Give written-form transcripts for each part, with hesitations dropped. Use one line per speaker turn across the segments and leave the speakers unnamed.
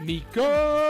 Nico!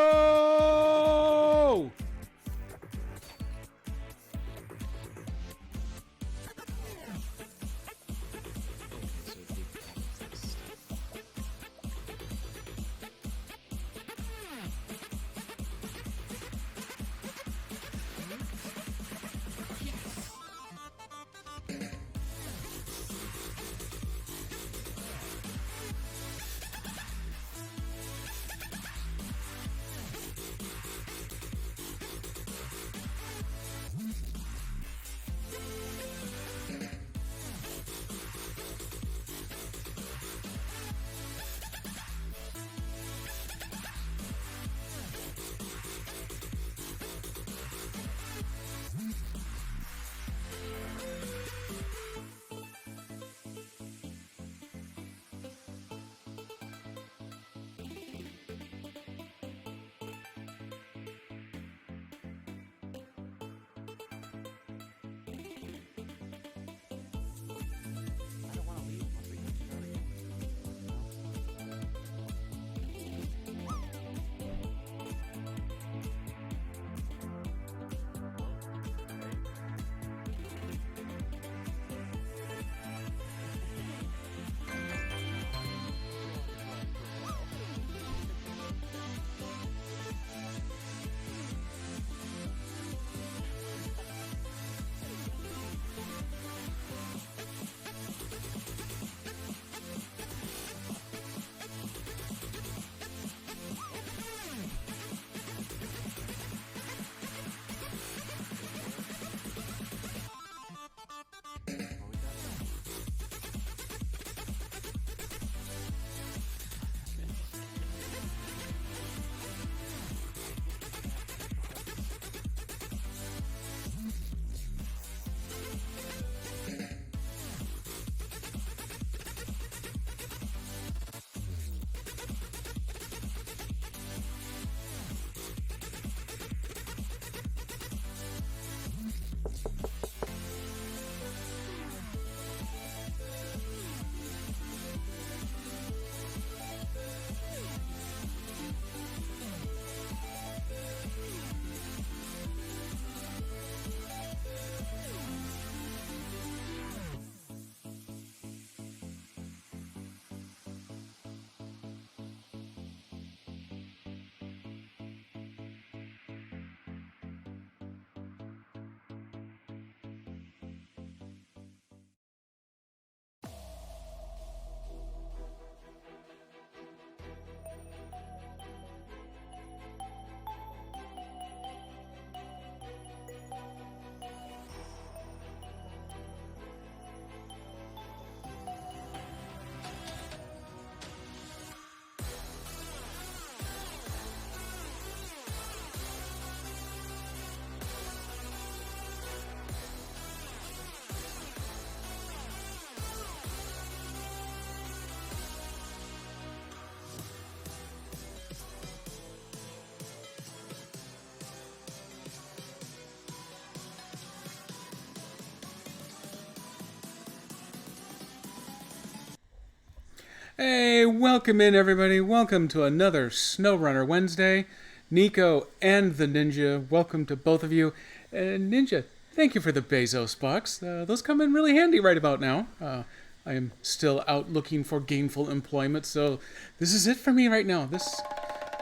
Hey, welcome in everybody. Welcome to another SnowRunner Wednesday. Nico and the Ninja, welcome to both of you. Ninja, Thank you for the Bezos bucks. Those come in really handy right about now. I am still out looking for gainful employment, so this is it for me right now.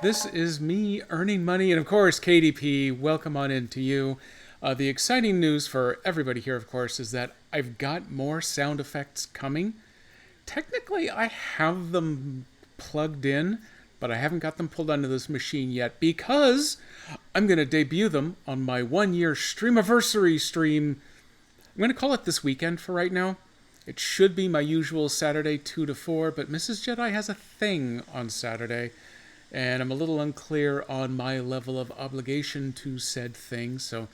This is me earning money, and of course, KDP, welcome on in to you. The exciting news for everybody here, of course, is that I've got more sound effects coming. Technically, I have them plugged in, but I haven't got them pulled onto this machine yet because I'm going to debut them on my 1-year Streamiversary stream. I'm going to call it this weekend for right now. It should be my usual Saturday 2 to 4, but Mrs. Jedi has a thing on Saturday, and I'm a little unclear on my level of obligation to said thing, so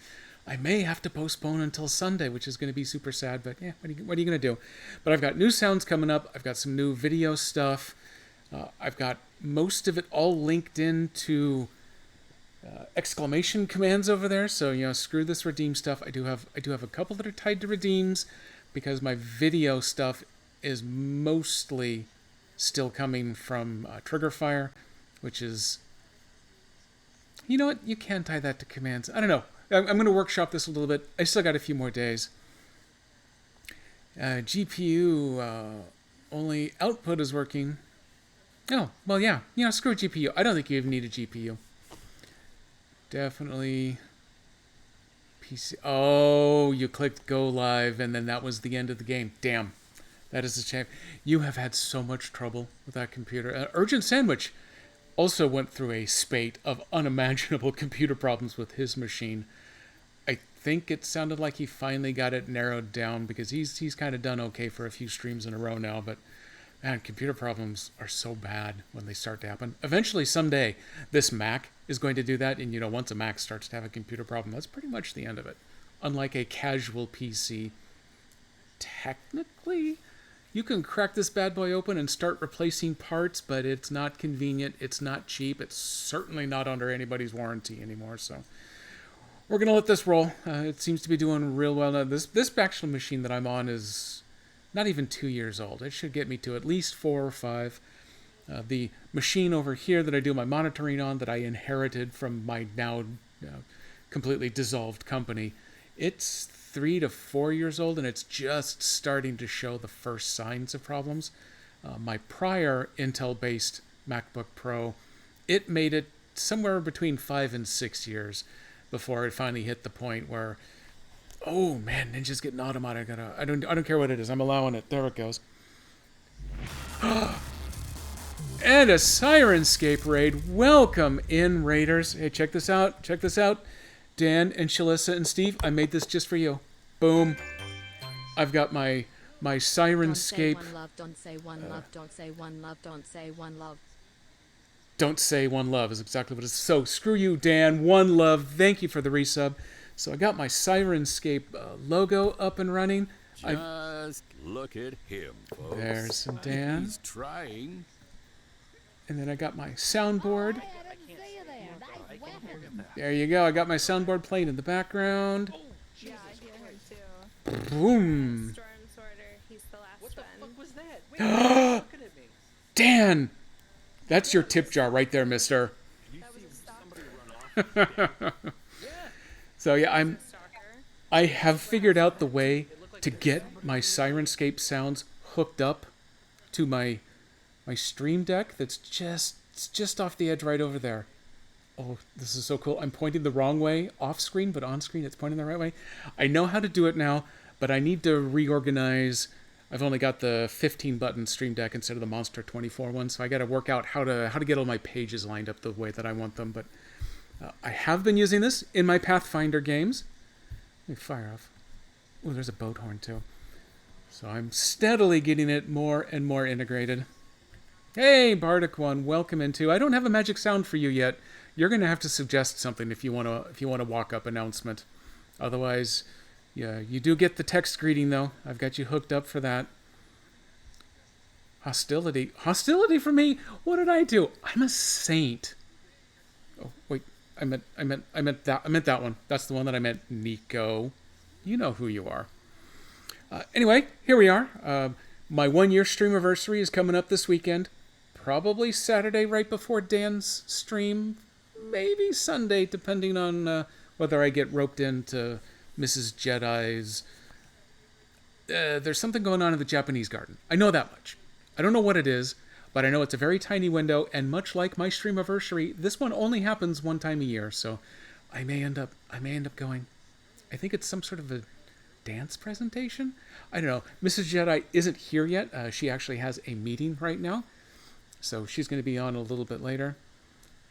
I may have to postpone until Sunday, which is going to be super sad, but yeah, what are you going to do? But I've got new sounds coming up. I've got some new video stuff. I've got most of it all linked into exclamation commands over there, so screw this redeem stuff. I do have a couple that are tied to redeems because my video stuff is mostly still coming from Triggerfire, which is, you know what, you can tie that to commands. I don't know. I'm going to workshop this a little bit. I still got a few more days. GPU only output is working. Oh, well, yeah. Screw GPU. I don't think you even need a GPU. Definitely PC. Oh, you clicked go live, and then that was the end of the game. Damn. That is a shame. You have had so much trouble with that computer. Urgent Sandwich also went through a spate of unimaginable computer problems with his machine. I think it sounded like he finally got it narrowed down because he's kind of done okay for a few streams in a row now, but man, computer problems are so bad when they start to happen. Eventually, someday, this Mac is going to do that, and once a Mac starts to have a computer problem, that's pretty much the end of it. Unlike a casual PC, technically, you can crack this bad boy open and start replacing parts, but it's not convenient, it's not cheap, it's certainly not under anybody's warranty anymore, so we're going to let this roll. It seems to be doing real well now. This actual machine that I'm on is not even 2 years old. It should get me to at least 4 or 5. The machine over here that I do my monitoring on, that I inherited from my now completely dissolved company, it's 3 to 4 years old, and it's just starting to show the first signs of problems. My prior Intel-based MacBook Pro, it made it somewhere between 5 and 6 years before it finally hit the point where, oh man, Ninja's getting automatic. I don't care what it is. I'm allowing it. There it goes. And a Sirenscape raid. Welcome in, Raiders. Hey, check this out. Check this out. Dan and Shalissa and Steve, I made this just for you. Boom. I've got my Sirenscape.
Don't say one love, don't say one love, don't say one love.
Don't say one love is exactly what it is. So screw you, Dan. One love. Thank you for the resub. So I got my Sirenscape logo up and running.
Just look at him, folks.
There's Dan.
He's trying.
And then I got my soundboard. There you go. I got my soundboard playing in the background.
Yeah, I hear him too.
Boom.
Storm Sorter, he's the last
What the
one.
fuck was that? Wait, you're looking at me.
Dan! That's your tip jar right there, mister.
That was a stalker.
So yeah,
A stalker.
I have figured out the way to get my Sirenscape sounds hooked up to my Stream Deck that's just off the edge right over there. Oh, this is so cool. I'm pointing the wrong way off screen, but on screen it's pointing the right way. I know how to do it now, but I need to reorganize. I've only got the 15-button Stream Deck instead of the Monster 24 one, so I got to work out how to get all my pages lined up the way that I want them. But I have been using this in my Pathfinder games. Let me fire off. Oh, there's a boat horn too. So I'm steadily getting it more and more integrated. Hey, Bardic One, welcome into. I don't have a magic sound for you yet. You're going to have to suggest something if you want to walk up announcement. Otherwise, yeah, you do get the text greeting though. I've got you hooked up for that. Hostility for me. What did I do? I'm a saint. Oh wait, I meant that one. That's the one that I meant. Nico, you know who you are. Anyway, here we are. My 1-year Streamiversary is coming up this weekend. Probably Saturday right before Dan's stream. Maybe Sunday, depending on whether I get roped in to Mrs. Jedi's. There's something going on in the Japanese garden. I know that much. I don't know what it is, but I know it's a very tiny window, and much like my stream anniversary, this one only happens one time a year, so I may end up going. I think it's some sort of a dance presentation. I don't know. Mrs. Jedi isn't here yet. She actually has a meeting right now, so she's going to be on a little bit later.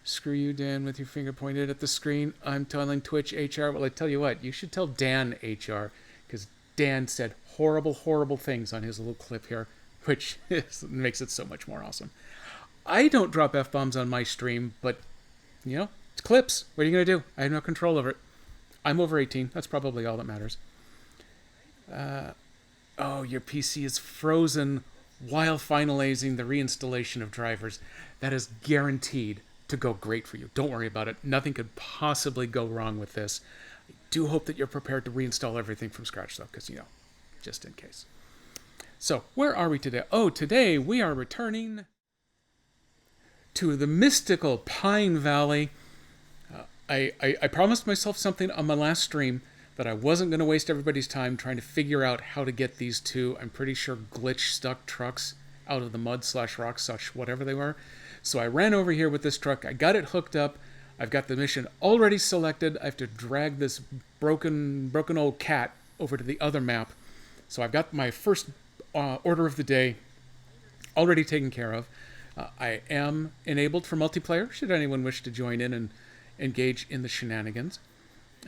Screw you, Dan, with your finger pointed at the screen. I'm telling Twitch HR. Well, I tell you what, you should tell Dan HR, because Dan said horrible, horrible things on his little clip here, which makes it so much more awesome. I don't drop F-bombs on my stream, but, it's clips. What are you going to do? I have no control over it. I'm over 18. That's probably all that matters. Your PC is frozen while finalizing the reinstallation of drivers. That is guaranteed to go great for you. Don't worry about it. Nothing could possibly go wrong with this. I do hope that you're prepared to reinstall everything from scratch, though, because, just in case. So, where are we today? Oh, today we are returning to the mystical Pine Valley. I promised myself something on my last stream, that I wasn't going to waste everybody's time trying to figure out how to get these two, I'm pretty sure glitch-stuck trucks out of the mud/rock/whatever they were. So I ran over here with this truck. I got it hooked up. I've got the mission already selected. I have to drag this broken old cat over to the other map. So I've got my first order of the day already taken care of. I am enabled for multiplayer, should anyone wish to join in and engage in the shenanigans.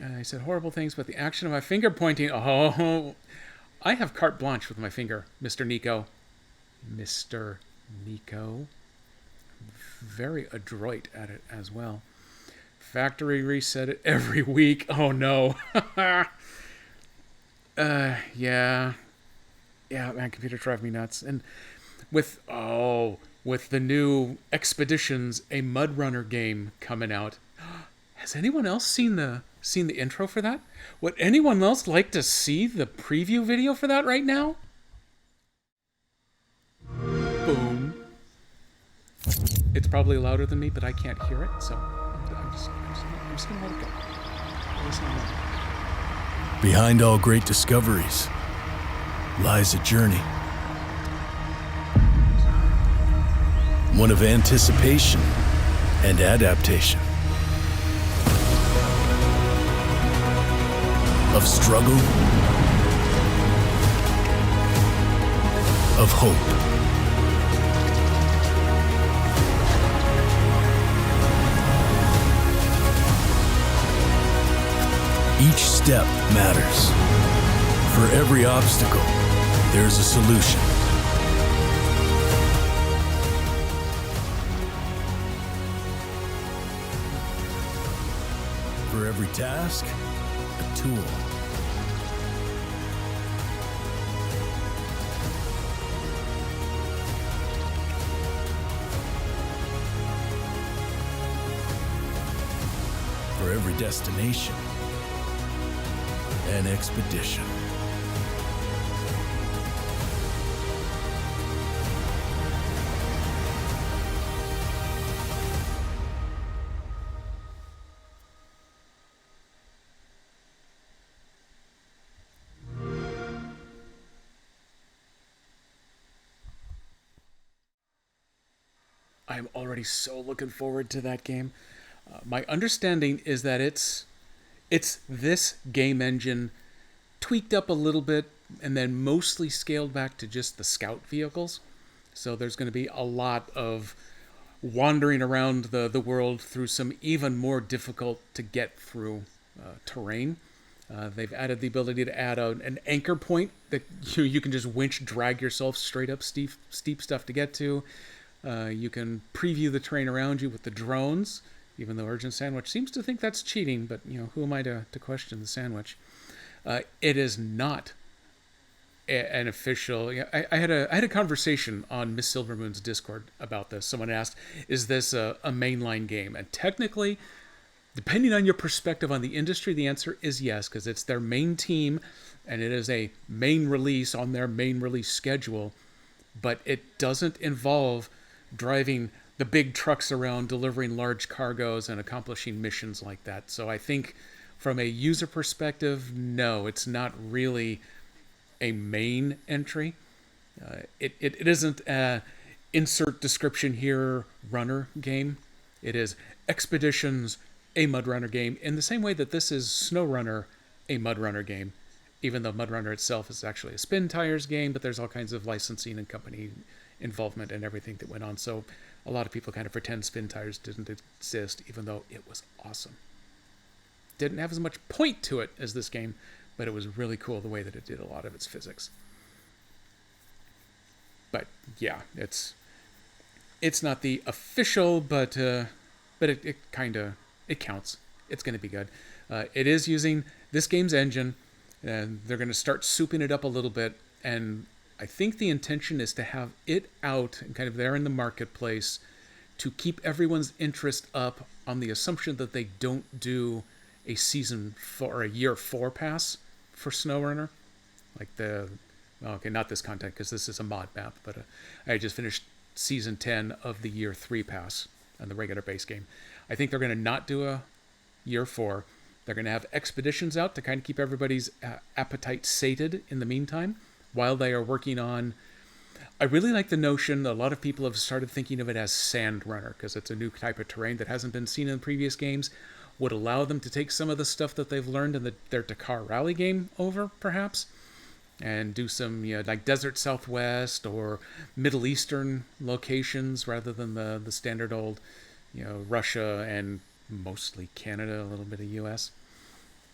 I said horrible things, but the action of my finger pointing... Oh, I have carte blanche with my finger, Mr. Nico. Mr. Nico. Very adroit at it as well. Factory reset it every week. Oh, no. Yeah, man, computer drive me nuts. And with the new Expeditions, a Mud Runner game coming out. Has anyone else seen the intro for that? Would anyone else like to see the preview video for that right now? Boom. It's probably louder than me, but I can't hear it, so I'm just gonna let it go. Listen to that.
Behind all great discoveries lies a journey. One of anticipation and adaptation. Of struggle. Of hope. Each step matters. For every obstacle, there's a solution. For every task, a tool. For every destination, an expedition.
I'm already so looking forward to that game. My understanding is that it's this game engine tweaked up a little bit and then mostly scaled back to just the scout vehicles. So there's going to be a lot of wandering around the world through some even more difficult to get through terrain. They've added the ability to add an anchor point that you can just winch drag yourself straight up steep stuff to get to. You can preview the terrain around you with the drones, even though Urgent Sandwich seems to think that's cheating, but who am I to question the sandwich? It is not an official... I had a conversation on Miss Silvermoon's Discord about this. Someone asked, is this a mainline game? And technically, depending on your perspective on the industry, the answer is yes, because it's their main team, and it is a main release on their main release schedule, but it doesn't involve driving the big trucks around, delivering large cargoes, and accomplishing missions like that. So I think From a user perspective, no, it's not really a main entry. It isn't a insert description here runner game. It is Expeditions, a Mud Runner game, in the same way that this is SnowRunner, a Mud Runner game. Even though Mud Runner itself is actually a Spin Tires game, but there's all kinds of licensing and company involvement and everything that went on. So a lot of people kind of pretend Spin Tires didn't exist, even though it was awesome. Didn't have as much point to it as this game, but it was really cool the way that it did a lot of its physics. But yeah, it's not the official, but it kind of counts. It's going to be good. It is using this game's engine, and they're going to start souping it up a little bit. And I think the intention is to have it out and kind of there in the marketplace to keep everyone's interest up, on the assumption that they don't do a season 4 or a year 4 pass for SnowRunner, like not this content because this is a mod map, but I just finished season 10 of the year 3 pass on the regular base game. I think they're going to not do a year 4. They're going to have expeditions out to kind of keep everybody's appetite sated in the meantime while they are working on. I really like the notion that a lot of people have started thinking of it as Sand Runner, because it's a new type of terrain that hasn't been seen in previous games. Would allow them to take some of the stuff that they've learned in their Dakar Rally game over, perhaps, and do some like Desert Southwest or Middle Eastern locations rather than the standard old Russia and mostly Canada, a little bit of US.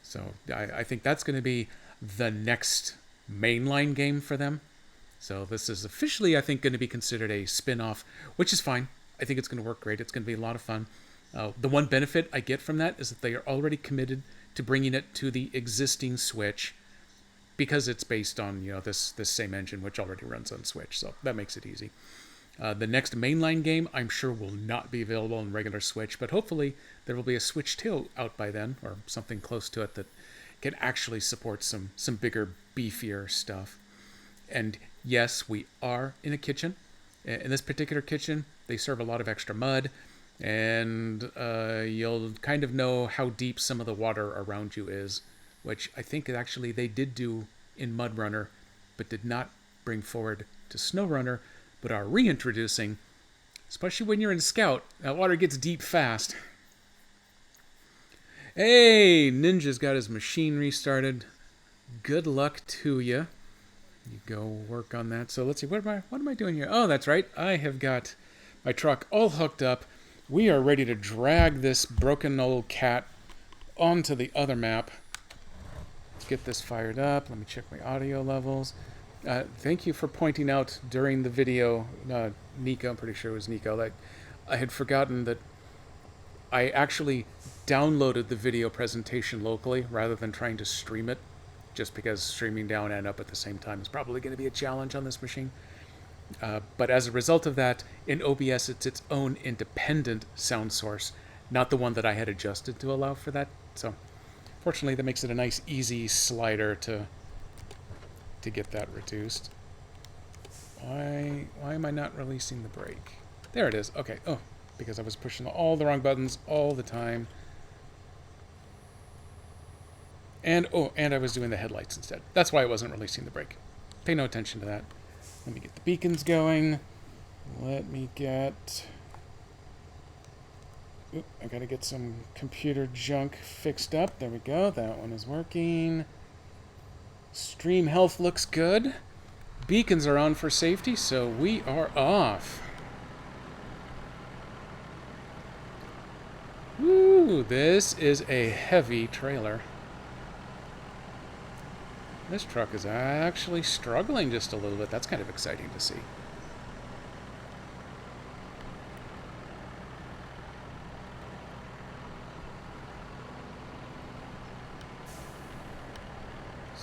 So I think that's going to be the next mainline game for them. So this is officially, I think, going to be considered a spin-off, which is fine. I think it's going to work great. It's going to be a lot of fun. The one benefit I get from that is that they are already committed to bringing it to the existing Switch, because it's based on this same engine which already runs on Switch. So that makes it easy. The next mainline game, I'm sure, will not be available on regular Switch, but hopefully there will be a Switch 2 out by then, or something close to it that can actually support some bigger, beefier stuff. And yes, we are in a kitchen. In this particular kitchen, they serve a lot of extra mud, and you'll kind of know how deep some of the water around you is, which I think actually they did do in Mud Runner, but did not bring forward to SnowRunner, but are reintroducing, especially when you're in Scout. That water gets deep fast. Hey, Ninja's got his machine restarted. Good luck to you. You go work on that. So let's see, what am I doing here? Oh, that's right. I have got my truck all hooked up. We are ready to drag this broken old cat onto the other map. Let's get this fired up. Let me check my audio levels. Thank you for pointing out during the video, Nico, I'm pretty sure it was Nico, that I had forgotten that I actually downloaded the video presentation locally rather than trying to stream it, just because streaming down and up at the same time is probably going to be a challenge on this machine. But as a result of that, in OBS, it's its own independent sound source, not the one that I had adjusted to allow for that. So fortunately, that makes it a nice, easy slider to get that reduced. Why am I not releasing the brake? There it is. Okay. Oh, because I was pushing all the wrong buttons all the time. And I was doing the headlights instead. That's why I wasn't releasing the brake. Pay no attention to that. Let me get the beacons going. Let me get... Oop, I gotta get some computer junk fixed up. There we go. That one is working. Stream health looks good. Beacons are on for safety, so we are off. Woo, this is a heavy trailer. This truck is actually struggling just a little bit. That's kind of exciting to see.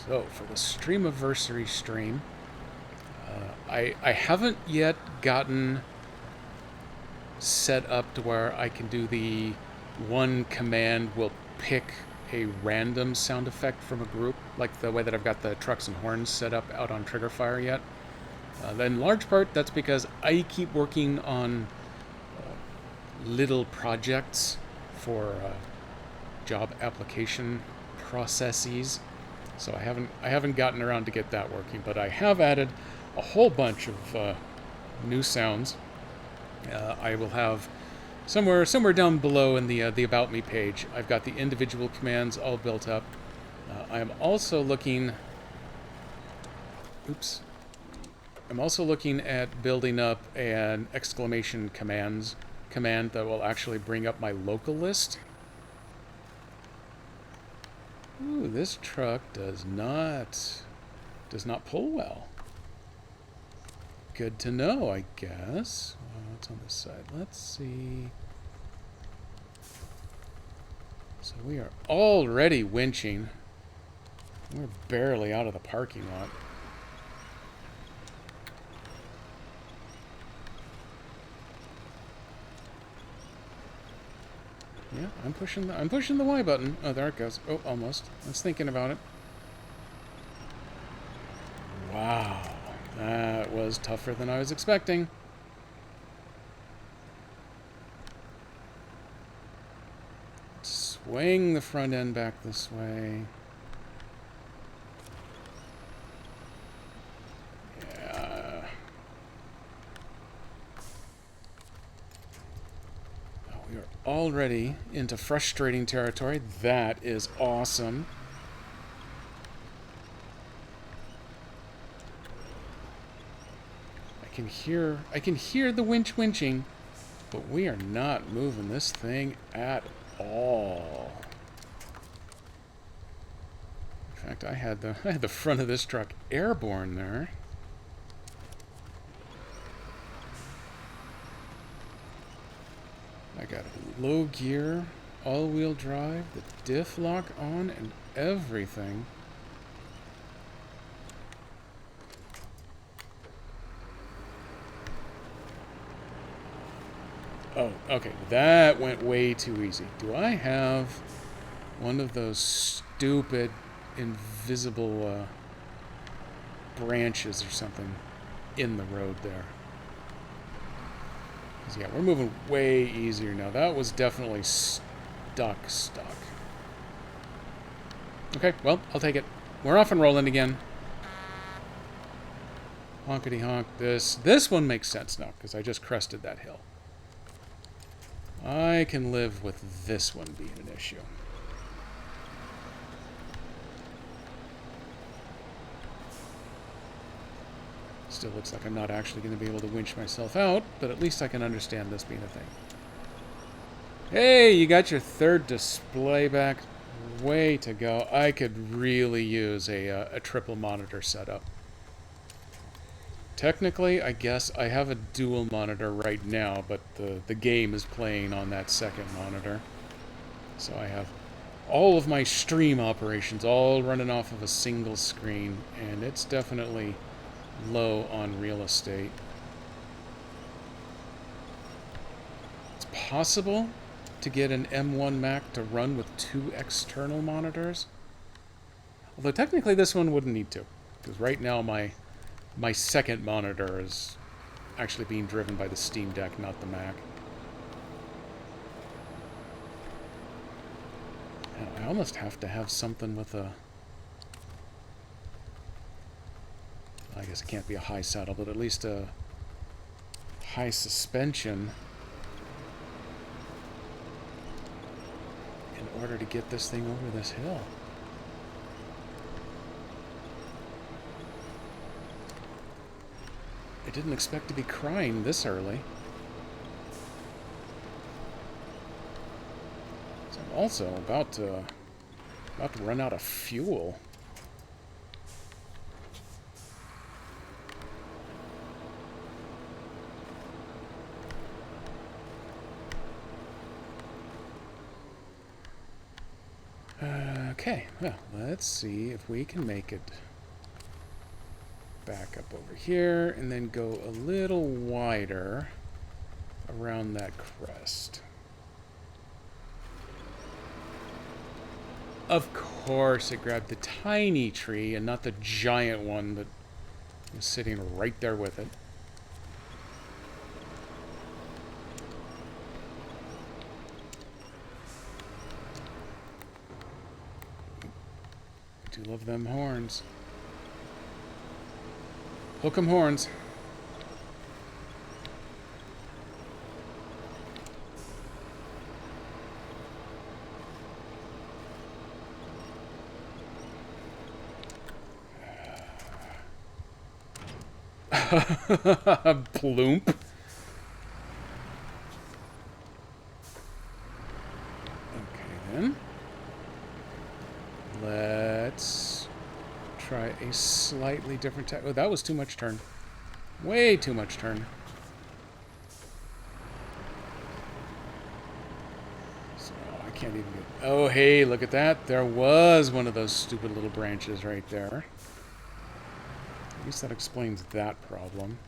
So, for the Streamiversary stream, I haven't yet gotten set up to where I can do the one command will pick a random sound effect from a group, like the way that I've got the trucks and horns set up out on Triggerfire yet. In large part, that's because I keep working on little projects for job application processes. So I haven't gotten around to get that working, but I have added a whole bunch of new sounds. I will have somewhere down below in the About Me page, I've got the individual commands all built up. I am also looking. Oops. I'm also looking at building up an exclamation command that will actually bring up my local list. Ooh, this truck does not pull well. Good to know, I guess. What's on this side? Let's see. So we are already winching. We're barely out of the parking lot. Yeah, I'm pushing the Y button. Oh, there it goes. Oh, almost. I was thinking about it. Wow. That was tougher than I was expecting. Swing the front end back this way. Yeah. Oh, we are already into frustrating territory. That is awesome. I can hear the winch winching, but we are not moving this thing at all. In fact, I had the front of this truck airborne there. I got low gear, all-wheel drive, the diff lock on, and everything. Oh, okay. That went way too easy. Do I have one of those stupid invisible branches or something in the road there? 'Cause, yeah, we're moving way easier now. That was definitely stuck. Okay, well, I'll take it. We're off and rolling again. Honkity honk. This one makes sense now, because I just crested that hill. I can live with this one being an issue. Still looks like I'm not actually going to be able to winch myself out, but at least I can understand this being a thing. Hey, you got your third display back. Way to go. I could really use a triple monitor setup. Technically, I guess I have a dual monitor right now, but the game is playing on that second monitor. So I have all of my stream operations all running off of a single screen, and it's definitely low on real estate. It's possible to get an M1 Mac to run with 2 external monitors. Although technically this one wouldn't need to, because right now my second monitor is actually being driven by the Steam Deck, not the Mac. And I almost have to have something with a... I guess it can't be a high saddle, but at least a high suspension in order to get this thing over this hill. I didn't expect to be crying this early. So I'm also about to run out of fuel. Okay, well, let's see if we can make it back up over here and then go a little wider around that crest. Of course, it grabbed the tiny tree and not the giant one that was sitting right there with it. do love them horns. Hook 'em horns. Bloomp. Okay, then. Let's try a slightly different type. Oh, that was too much turn. Way too much turn. So I can't even get... Oh, hey, look at that. There was one of those stupid little branches right there. At least that explains that problem.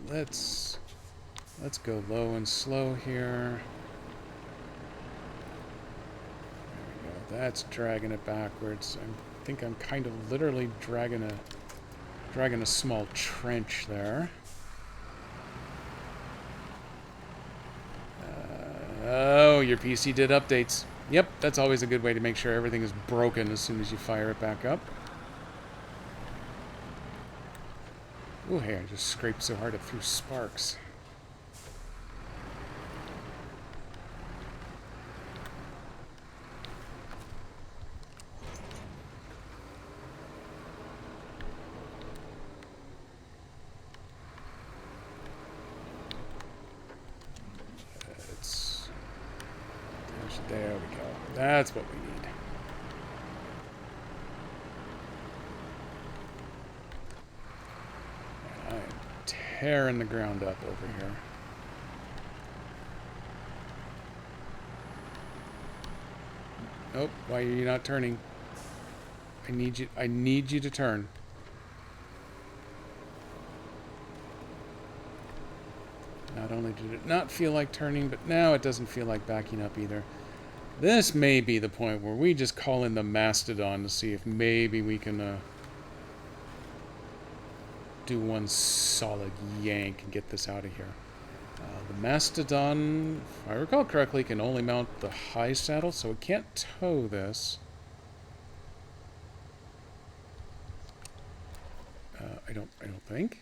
Let's go low and slow here. There we go. That's dragging it backwards. I think I'm kind of literally dragging a small trench there. Oh, your PC did updates. Yep, that's always a good way to make sure everything is broken as soon as you fire it back up. Ooh, hey, I just scraped so hard it threw sparks. There we go. That's what we need. And I am tearing the ground up over here. Oh, why are you not turning? I need you to turn. Not only did it not feel like turning, but now it doesn't feel like backing up either. This may be the point where we just call in the Mastodon to see if maybe we can do one solid yank and get this out of here. The Mastodon, if I recall correctly, can only mount the high saddle, so it can't tow this. I don't think.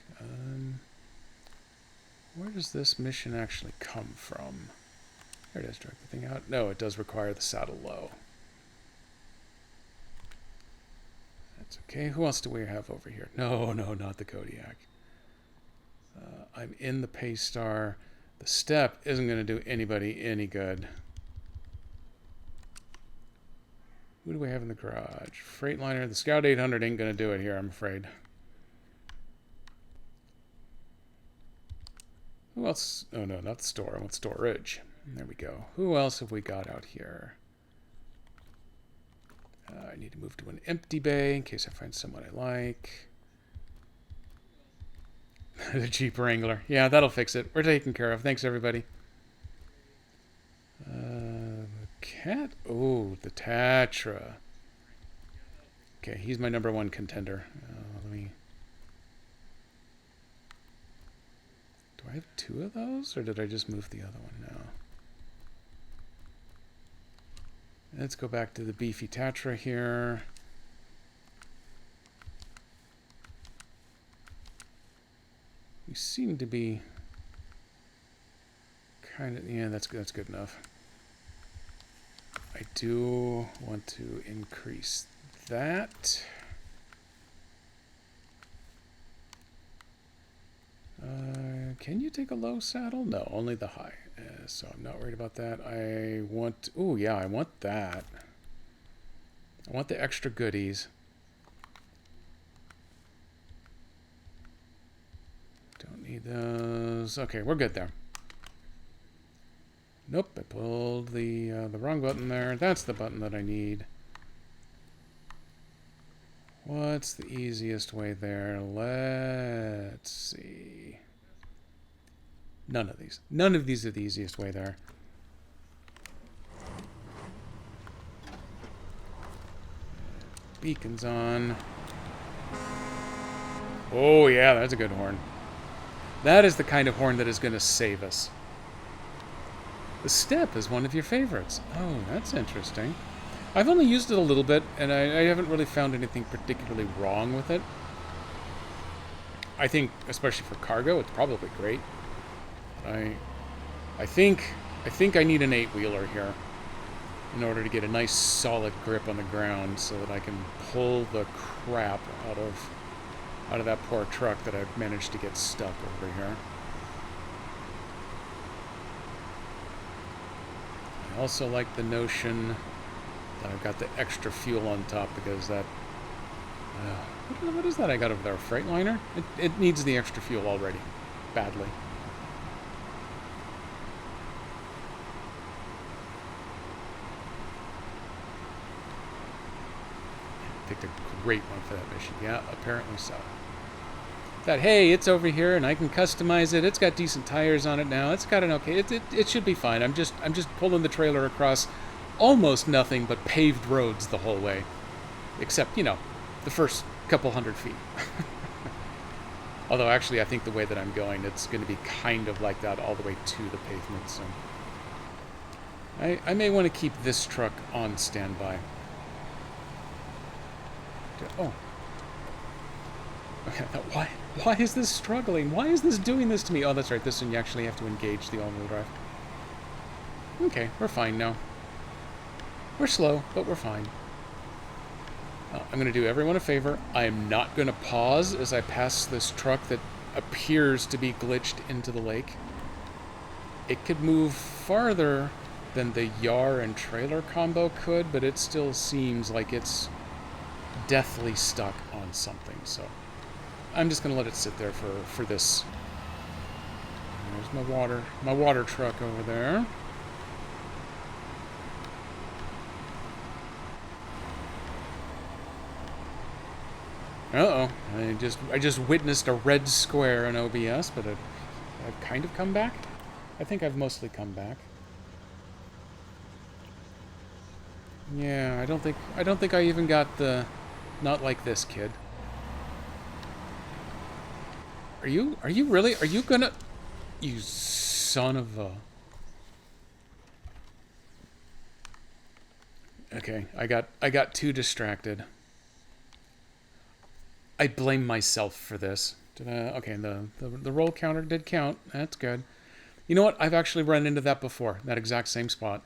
Where does this mission actually come from? There it is, drag the thing out. No, it does require the saddle low. That's okay. Who else do we have over here? No, not the Kodiak. I'm in the Paystar. The step isn't going to do anybody any good. Who do we have in the garage? Freightliner. The Scout 800 ain't going to do it here, I'm afraid. Who else? Oh, no, not the store. I want storage. There we go. Who else have we got out here? I need to move to an empty bay in case I find someone I like. The Jeep Wrangler. Yeah, that'll fix it. We're taken care of. Thanks, everybody. The cat. Oh, the Tatra. Okay, he's my #1 contender. Let me... Do I have 2 of those, or did I just move the other one now? Let's go back to the beefy Tatra here. We seem to be kind of... Yeah, that's good enough. I do want to increase that. Can you take a low saddle? No, only the high. So I'm not worried about that. I want... Oh, yeah, I want that. I want the extra goodies. Don't need those. Okay, we're good there. Nope, I pulled the wrong button there. That's the button that I need. What's the easiest way there? Let's see. None of these. None of these are the easiest way there. Beacon's on. Oh, yeah, that's a good horn. That is the kind of horn that is going to save us. The step is one of your favorites. Oh, that's interesting. I've only used it a little bit, and I haven't really found anything particularly wrong with it. I think, especially for cargo, it's probably great. I think I need an 8-wheeler here in order to get a nice solid grip on the ground so that I can pull the crap out of that poor truck that I've managed to get stuck over here. I also like the notion that I've got the extra fuel on top because that... what is that I got over there? A Freightliner? It needs the extra fuel already. Badly. Picked a great one for that mission. Yeah, apparently so. That, hey, it's over here and I can customize it. It's got decent tires on it now. It's got an okay... It should be fine. I'm just pulling the trailer across almost nothing but paved roads the whole way. Except, you know, the first couple hundred feet. Although, actually, I think the way that I'm going, it's going to be kind of like that all the way to the pavement, so... I may want to keep this truck on standby. Oh. Okay, why is this struggling? Why is this doing this to me? Oh, that's right, this one you actually have to engage the all-wheel drive. Okay, we're fine now. We're slow, but we're fine. I'm going to do everyone a favor. I am not going to pause as I pass this truck that appears to be glitched into the lake. It could move farther than the Yar and trailer combo could, but it still seems like it's deathly stuck on something, so I'm just going to let it sit there for this. There's my water truck over there. Uh-oh. I just witnessed a red square in OBS, but I've kind of come back. I think I've mostly come back. Yeah, I don't think I even got the not like this, kid. Are you really? Are you gonna... You son of a... Okay, I got too distracted. I blame myself for this. Okay, the roll counter did count. That's good. You know what? I've actually run into that before. That exact same spot.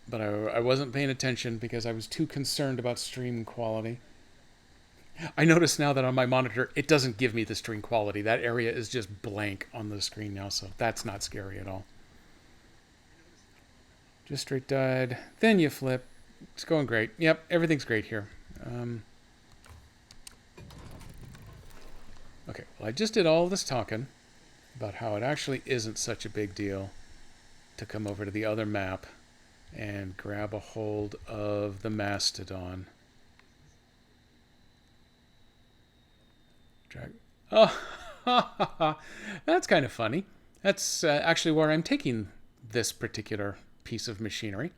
But I wasn't paying attention because I was too concerned about stream quality. I notice now that on my monitor, it doesn't give me the stream quality. That area is just blank on the screen now, so that's not scary at all. Just straight died. Then you flip. It's going great. Yep, everything's great here. Okay, well, I just did all this talking about how it actually isn't such a big deal to come over to the other map and grab a hold of the Mastodon. Drag. Oh, that's kind of funny. That's actually where I'm taking this particular piece of machinery.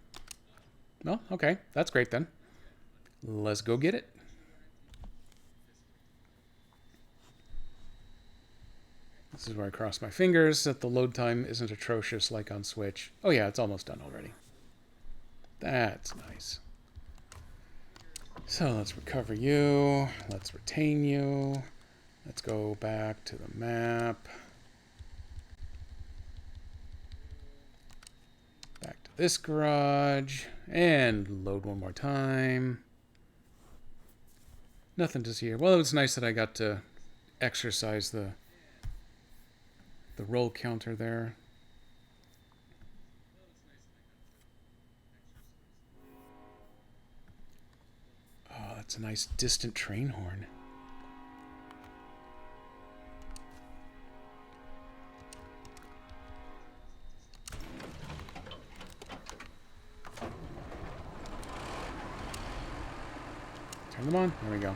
Well, okay, that's great then. Let's go get it. This is where I cross my fingers that the load time isn't atrocious like on Switch. Oh yeah, it's almost done already. That's nice. So let's recover you. Let's retain you. Let's go back to the map. Back to this garage. And load one more time. Nothing to see here. Well, it was nice that I got to exercise the roll counter there. Oh, that's a nice distant train horn. Turn them on. There we go.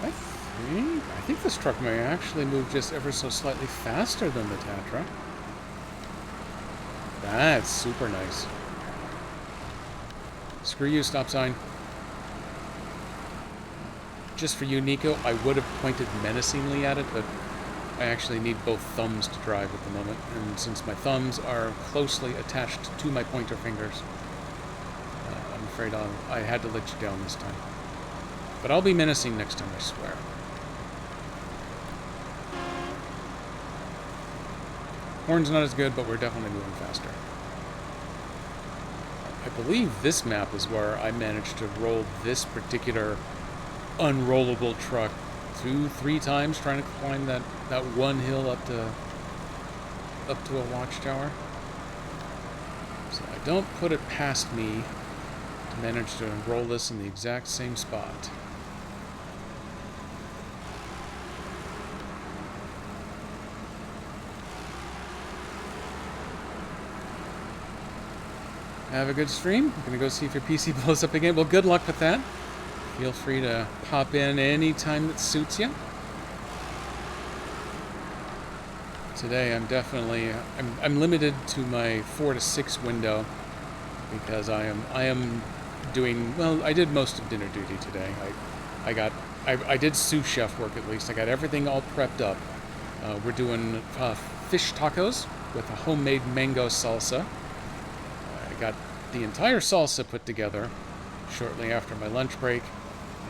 I think this truck may actually move just ever so slightly faster than the Tatra. That's super nice. Screw you, stop sign. just for you, Nico, I would have pointed menacingly at it, but I actually need both thumbs to drive at the moment, and since my thumbs are closely attached to my pointer fingers, I'm afraid I had to let you down this time. But I'll be menacing next time, I swear. Horn's not as good, but we're definitely moving faster. I believe this map is where I managed to roll this particular unrollable truck 2-3 times trying to climb that one hill up to a watchtower. So I don't put it past me to manage to roll this in the exact same spot. Have a good stream. I'm gonna go see if your PC blows up again. Well, good luck with that. Feel free to pop in any time that suits you. Today, I'm definitely I'm limited to my 4 to 6 window because I am doing well. I did most of dinner duty today. I did sous chef work at least. I got everything all prepped up. We're doing fish tacos with a homemade mango salsa. I got the entire salsa put together shortly after my lunch break,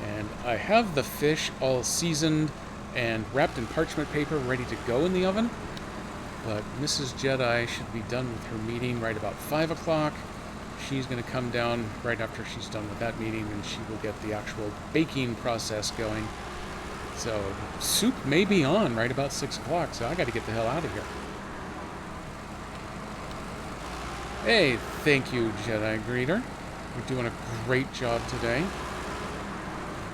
and I have the fish all seasoned and wrapped in parchment paper ready to go in the oven. But Mrs. Jedi should be done with her meeting right about 5 o'clock. She's going to come down right after she's done with that meeting, and she will get the actual baking process going. So soup may be on right about 6 o'clock, so I got to get the hell out of here. Hey, thank you, Jedi Greeter. You're doing a great job today.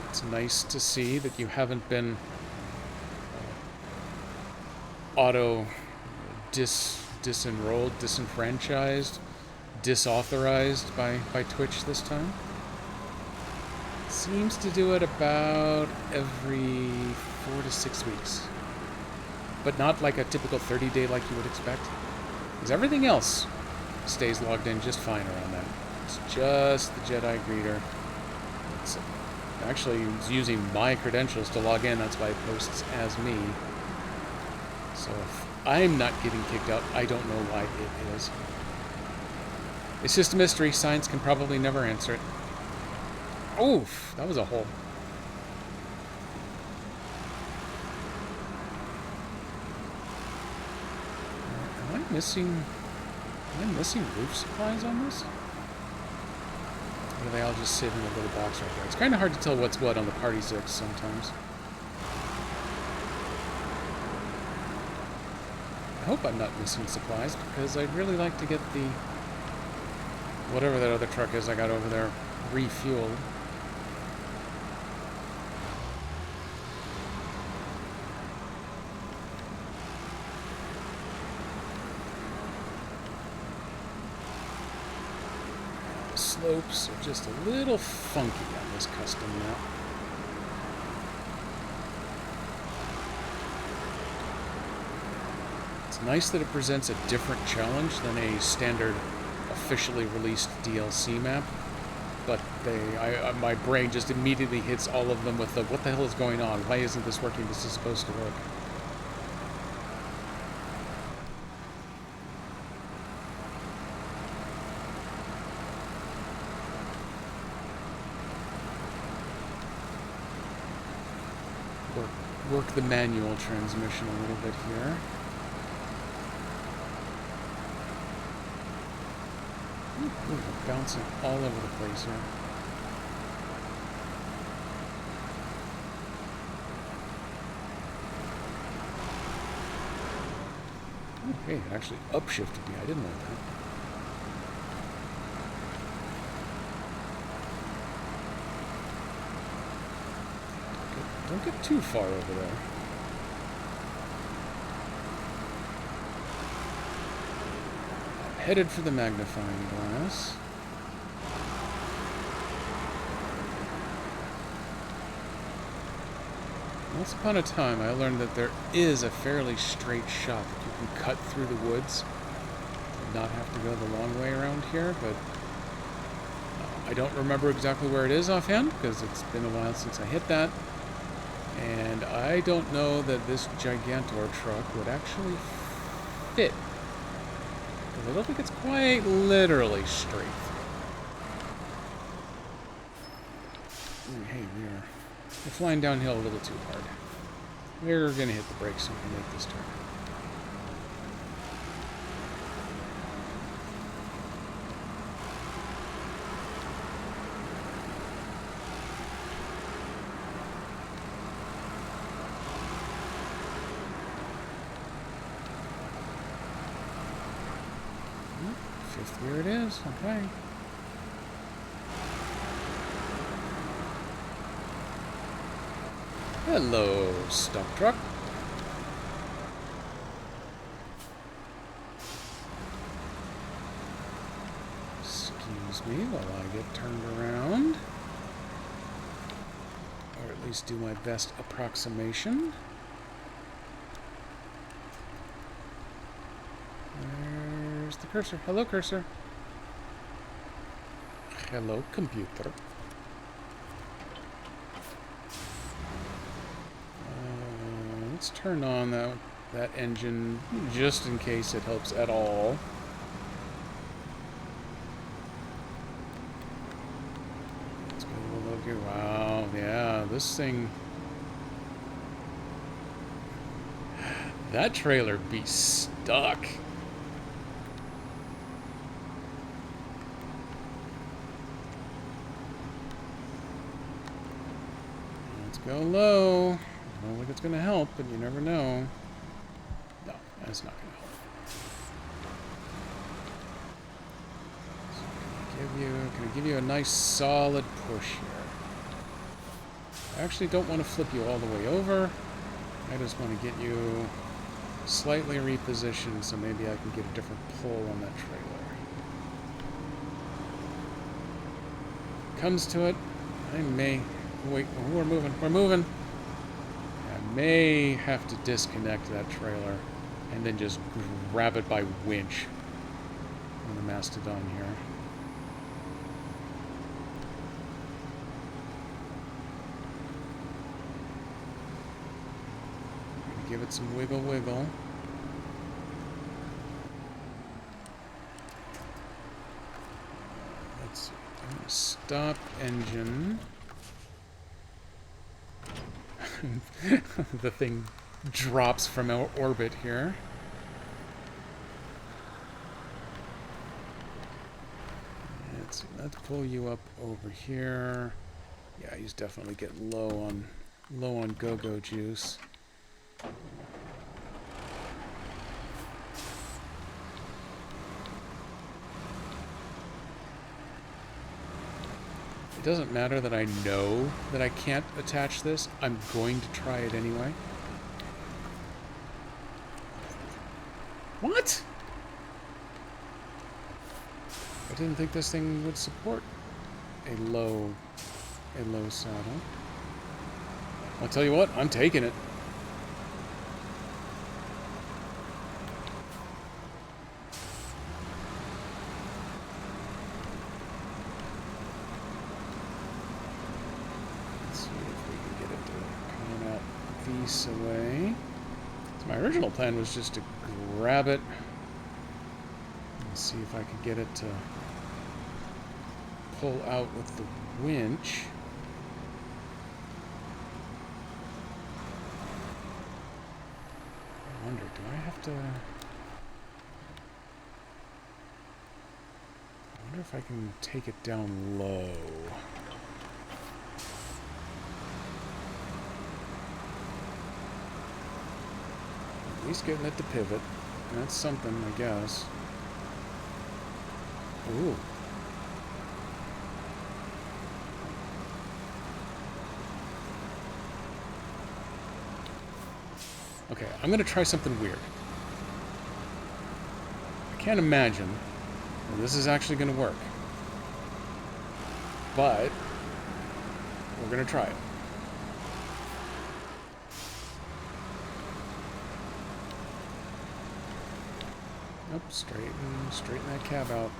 It's nice to see that you haven't been auto disenrolled, disenfranchised, disauthorized by Twitch this time. Seems to do it about every 4 to 6 weeks. But not like a typical 30-day like you would expect. Because everything else stays logged in just fine around that. It's just the Jedi Greeter. It's actually using my credentials to log in. That's why it posts as me. So if I'm not getting kicked out, I don't know why it is. It's just a mystery. Science can probably never answer it. Oof, that was a hole. Am I missing roof supplies on this? Or do they all just sit in a little box right there? It's kind of hard to tell what's what on the Party 6 sometimes. I hope I'm not missing supplies, because I'd really like to get the whatever that other truck is I got over there refueled. The slopes are just a little funky on this custom map. It's nice that it presents a different challenge than a standard officially released DLC map, but my brain just immediately hits all of them with the what the hell is going on? Why isn't this working? This is supposed to work. Work the manual transmission a little bit here. Ooh, bouncing all over the place here. Okay, it actually upshifted me. I didn't know that. Don't get too far over there. Headed for the magnifying glass. Once upon a time, I learned that there is a fairly straight shot that you can cut through the woods and not have to go the long way around here, but I don't remember exactly where it is offhand, because it's been a while since I hit that. And I don't know that this Gigantor truck would actually fit. 'Cause I don't think it's quite literally straight. Ooh, hey, we're flying downhill a little too hard. We're gonna hit the brakes so we can make this turn. Fifth gear it is, okay. Hello, stump truck. Excuse me while I get turned around. Or at least do my best approximation. Where's the cursor? Hello, cursor. Hello, computer. Let's turn on that engine just in case it helps at all. Let's go a little here. Wow, yeah, this thing. That trailer be stuck. Let's go low. I don't think it's going to help, but you never know. No, that's not going to help. So can I give you a nice solid push here. I actually don't want to flip you all the way over. I just want to get you slightly repositioned so maybe I can get a different pull on that trailer. Comes to it, I may... Wait, we're moving. We're moving. I may have to disconnect that trailer and then just grab it by winch on the Mastodon here. Give it some wiggle wiggle. Let's see. I'm gonna stop engine. The thing drops from our orbit here. Let's see, let's pull you up over here. Yeah, he's definitely getting low on go-go juice. It doesn't matter that I know that I can't attach this. I'm going to try it anyway. What? I didn't think this thing would support a low saddle. I'll tell you what, I'm taking it. Away. So my original plan was just to grab it and see if I could get it to pull out with the winch. I wonder, do I have to... I wonder if I can take it down low. At least getting it to pivot. That's something, I guess. Ooh. Okay, I'm gonna try something weird. I can't imagine that this is actually gonna work. But we're gonna try it. Nope, straighten that cab out.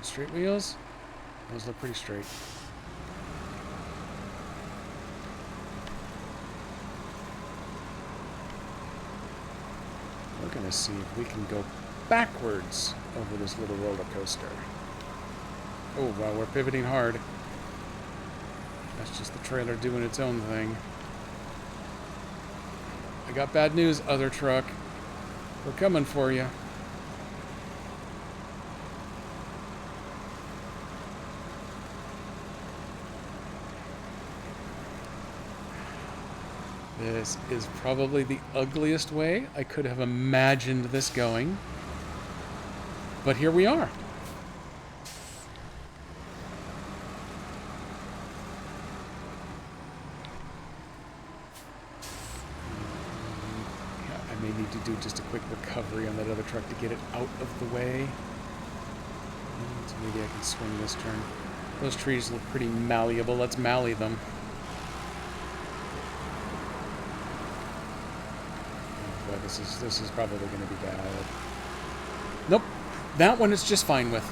Straight wheels? Those look pretty straight. We're gonna see if we can go backwards over this little roller coaster. Oh, wow, we're pivoting hard. That's just the trailer doing its own thing. I got bad news, other truck. We're coming for you. This is probably the ugliest way I could have imagined this going. But here we are. Yeah, I may need to do just a quick recovery on that other truck to get it out of the way. So maybe I can swing this turn. Those trees look pretty malleable. Let's mally them. This is probably going to be bad. Nope. That one is just fine with.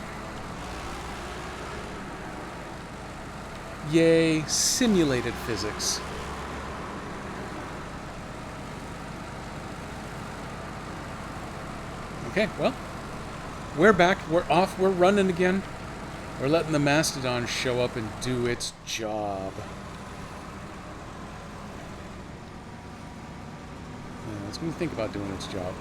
Yay, simulated physics. Okay, well, we're back. We're off. We're running again. We're letting the Mastodon show up and do its job. It's going to think about doing its job.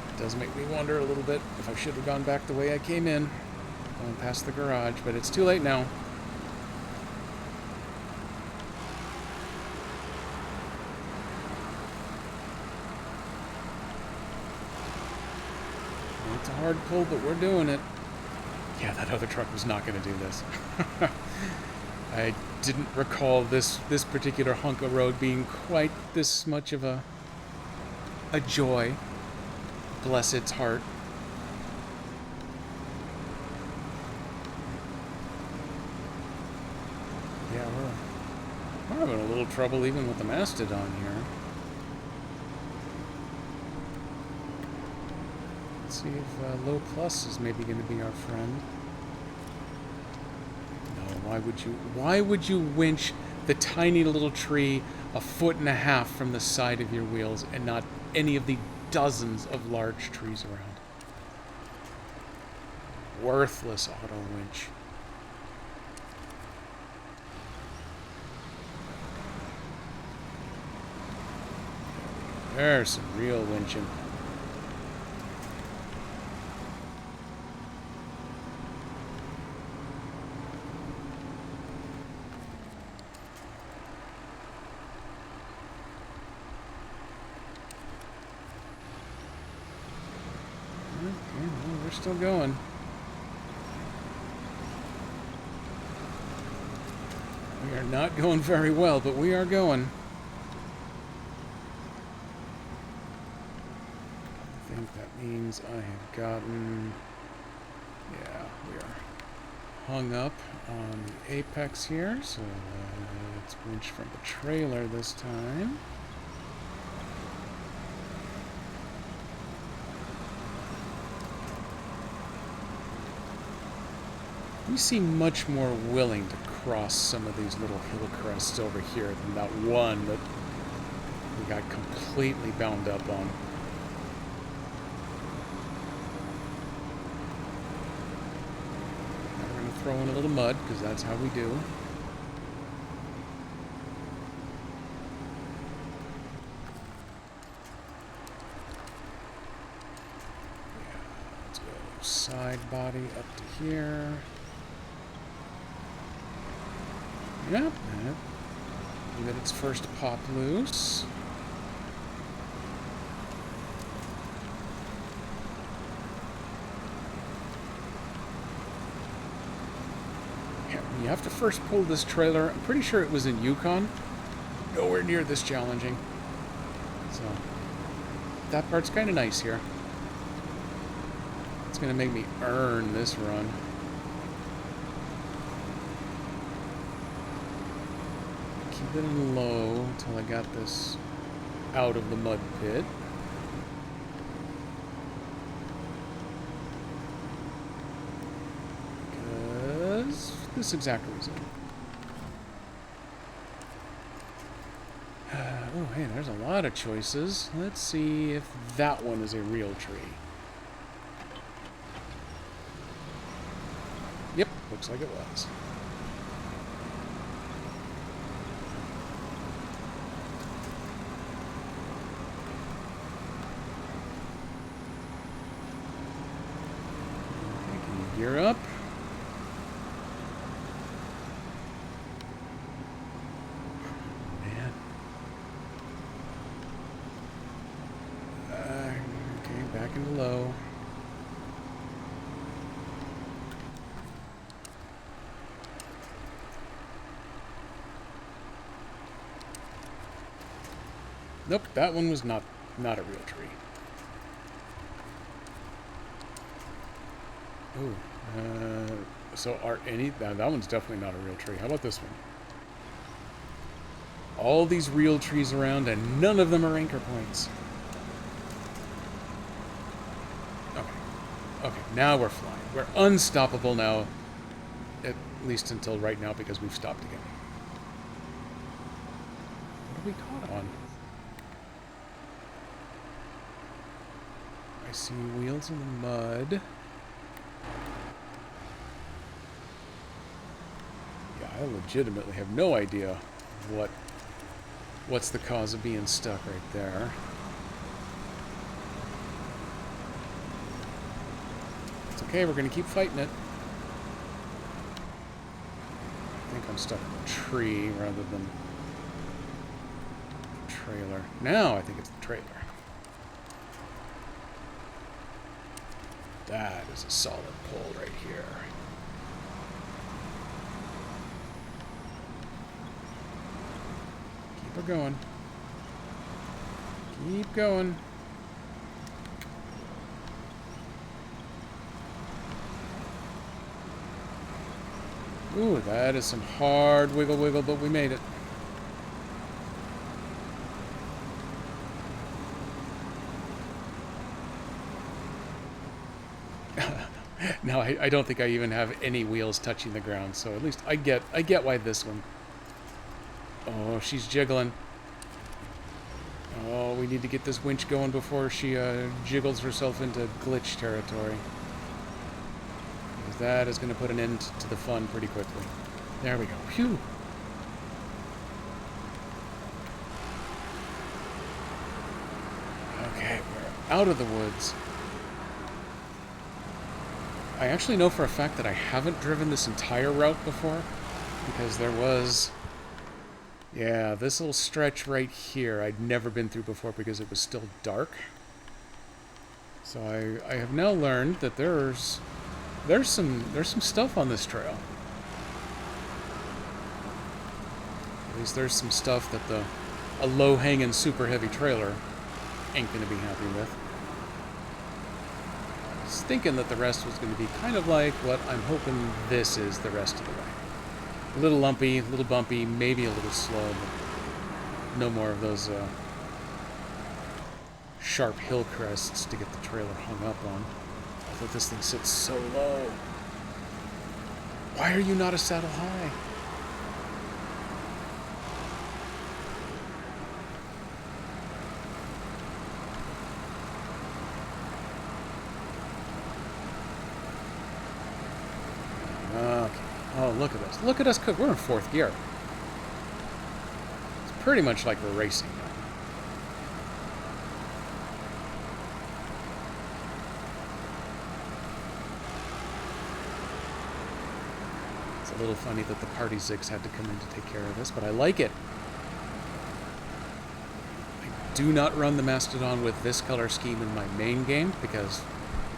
It does make me wonder a little bit if I should have gone back the way I came in, going past the garage, but it's too late now. It's a hard pull, but we're doing it. Yeah, that other truck was not going to do this. I didn't recall this particular hunk of road being quite this much of a joy. Bless its heart. Yeah, we're having a little trouble even with the Mastodon here. Let's see if Low Plus is maybe going to be our friend. No, why would you winch the tiny little tree 1.5 feet from the side of your wheels and not any of the dozens of large trees around? Worthless auto winch. There's some real winching. Still going. We are not going very well, but we are going. I think that means I have gotten... Yeah, we are hung up on the apex here, so let's winch from the trailer this time. We seem much more willing to cross some of these little hill crests over here than that one that we got completely bound up on. Now we're going to throw in a little mud, because that's how we do. Yeah, let's go side body up to here. Yep. Give it its first pop loose. Yeah, you have to first pull this trailer. I'm pretty sure it was in Yukon. Nowhere near this challenging. So, that part's kind of nice here. It's going to make me earn this run. Keep it low until I got this out of the mud pit. Because this exact reason. Oh, hey, there's a lot of choices. Let's see if that one is a real tree. Yep, looks like it was. Okay, can you gear up? Man. Okay, back into low. Nope, that one was not a real tree. Oh, so are any... that one's definitely not a real tree. How about this one? All these real trees around, and none of them are anchor points. Okay, now we're flying. We're unstoppable now, at least until right now, because we've stopped again. What are we caught on? I see wheels in the mud. Yeah, I legitimately have no idea what's the cause of being stuck right there. It's okay, we're gonna keep fighting it. I think I'm stuck in a tree rather than a trailer. Now I think it's the trailer. That is a solid pole right here. Keep her going. Keep going. Ooh, that is some hard wiggle, but we made it. Now, I don't think I even have any wheels touching the ground, so at least I get why this one. Oh, she's jiggling. Oh, we need to get this winch going before she jiggles herself into glitch territory. Because that is going to put an end to the fun pretty quickly. There we go. Phew! Okay, we're out of the woods. I actually know for a fact that I haven't driven this entire route before, because there was... yeah, this little stretch right here I'd never been through before because it was still dark. So I have now learned that there's some stuff on this trail. At least there's some stuff that a low-hanging super heavy trailer ain't gonna be happy with. I was thinking that the rest was going to be kind of like what I'm hoping this is the rest of the way. A little lumpy, a little bumpy, maybe a little slow, but no more of those sharp hill crests to get the trailer hung up on. I thought this thing sits so low. Why are you not a saddle high? Okay. Oh, look at this. Look at us cook. We're in 4th gear. It's pretty much like we're racing now. It's a little funny that the party Zigs had to come in to take care of this, but I like it. I do not run the Mastodon with this color scheme in my main game, because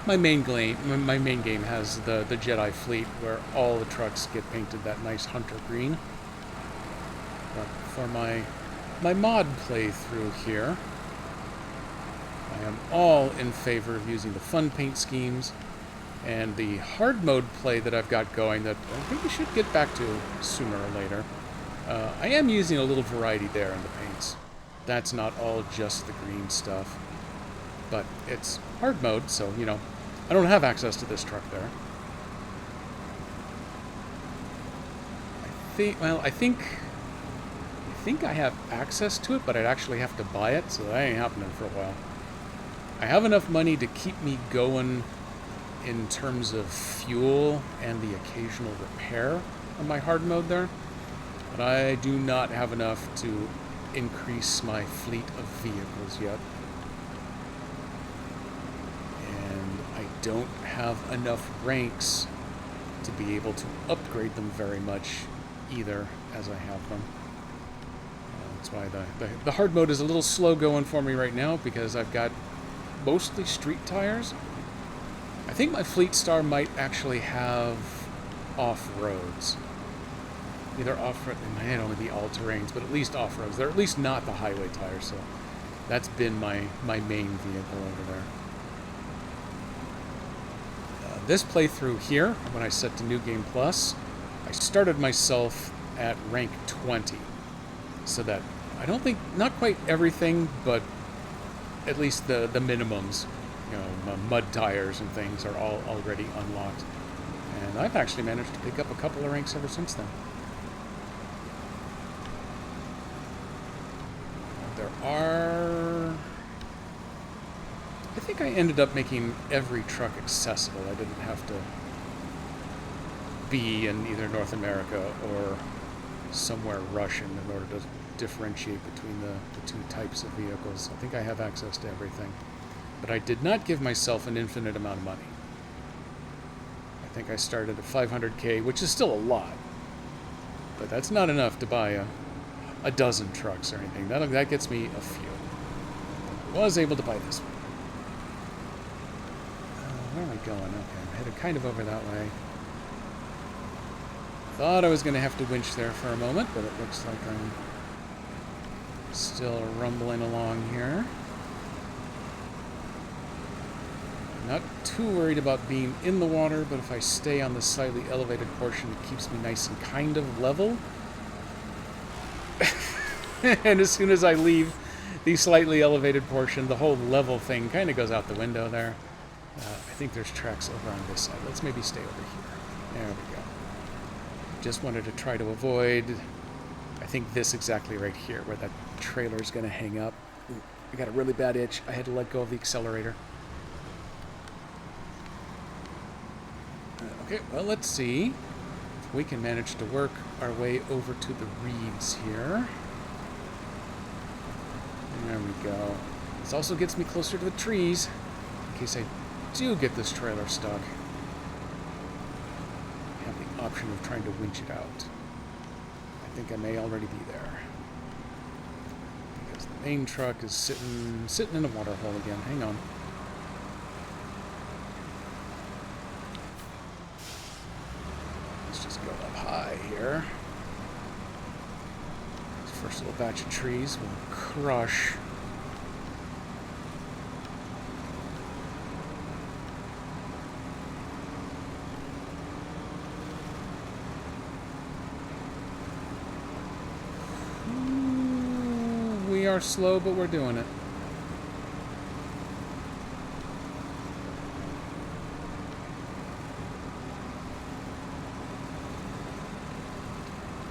my main game has the Jedi fleet where all the trucks get painted that nice hunter green. But for my mod playthrough here, I am all in favor of using the fun paint schemes and the hard mode play that I've got going that I think we should get back to sooner or later. I am using a little variety there in the paints. that's not all just the green stuff. But it's hard mode, so, you know, I don't have access to this truck there. I think I have access to it, but I'd actually have to buy it, so that ain't happening for a while. I have enough money to keep me going in terms of fuel and the occasional repair on my hard mode there, but I do not have enough to increase my fleet of vehicles yet. And I don't have enough ranks to be able to upgrade them very much either as I have them. That's why the hard mode is a little slow going for me right now, because I've got mostly street tires. I think my Fleet Star might actually have off-roads. Either off-road, it might only be all-terrains, but at least off-roads. They're at least not the highway tires, so that's been my main vehicle over there. This playthrough here, when I set to New Game Plus, I started myself at rank 20. So that, I don't think, not quite everything, but at least the minimums, you know, mud tires and things are all already unlocked. And I've actually managed to pick up a couple of ranks ever since then. There are... I think I ended up making every truck accessible. I didn't have to be in either North America or somewhere Russian in order to differentiate between the two types of vehicles. I think I have access to everything. But I did not give myself an infinite amount of money. I think I started at 500k, which is still a lot. But that's not enough to buy a dozen trucks or anything. That gets me a few. I was able to buy this one. Where am I going? Okay, I'm headed kind of over that way. Thought I was going to have to winch there for a moment, but it looks like I'm still rumbling along here. I'm not too worried about being in the water, but if I stay on the slightly elevated portion, it keeps me nice and kind of level. And as soon as I leave the slightly elevated portion, the whole level thing kind of goes out the window there. I think there's tracks over on this side. Let's maybe stay over here. There we go. Just wanted to try to avoid, I think, this exactly right here, where that trailer's going to hang up. Ooh, I got a really bad itch. I had to let go of the accelerator. Okay, well, let's see if we can manage to work our way over to the reeds here. There we go. This also gets me closer to the trees, in case I do get this trailer stuck. I have the option of trying to winch it out. I think I may already be there, because the main truck is sitting in a water hole again. Hang on. Let's just go up high here. This first little batch of trees will crush. We are slow, but we're doing it.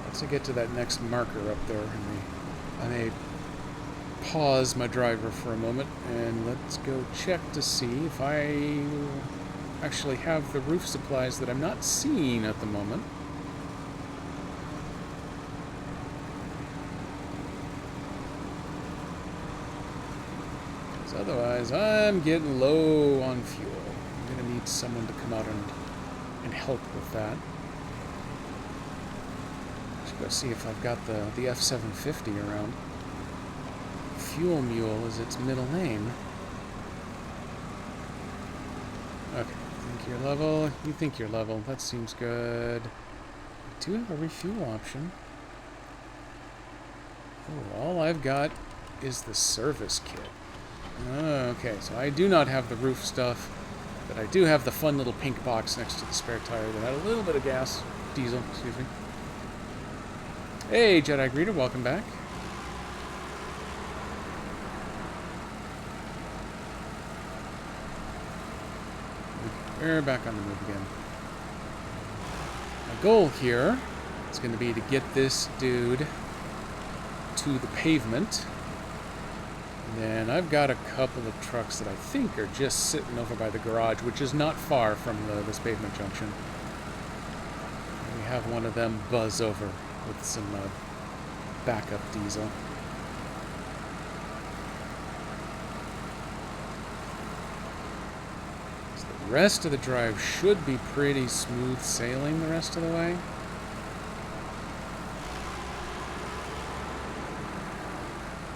Once I get to that next marker up there, I may pause my driver for a moment, and let's go check to see if I actually have the roof supplies that I'm not seeing at the moment. Otherwise, I'm getting low on fuel. I'm going to need someone to come out and help with that. Let's go see if I've got the F-750 around. Fuel Mule is its middle name. Okay, think you're level. You think you're level. That seems good. I do have a refuel option. Oh, all I've got is the service kit. Okay, so I do not have the roof stuff, but I do have the fun little pink box next to the spare tire that had a little bit of gas. Diesel, excuse me. Hey, Jedi Greeter, welcome back. We're back on the move again. My goal here is going to be to get this dude to the pavement. And then I've got a couple of trucks that I think are just sitting over by the garage, which is not far from this pavement junction. We have one of them buzz over with some backup diesel. So the rest of the drive should be pretty smooth sailing the rest of the way.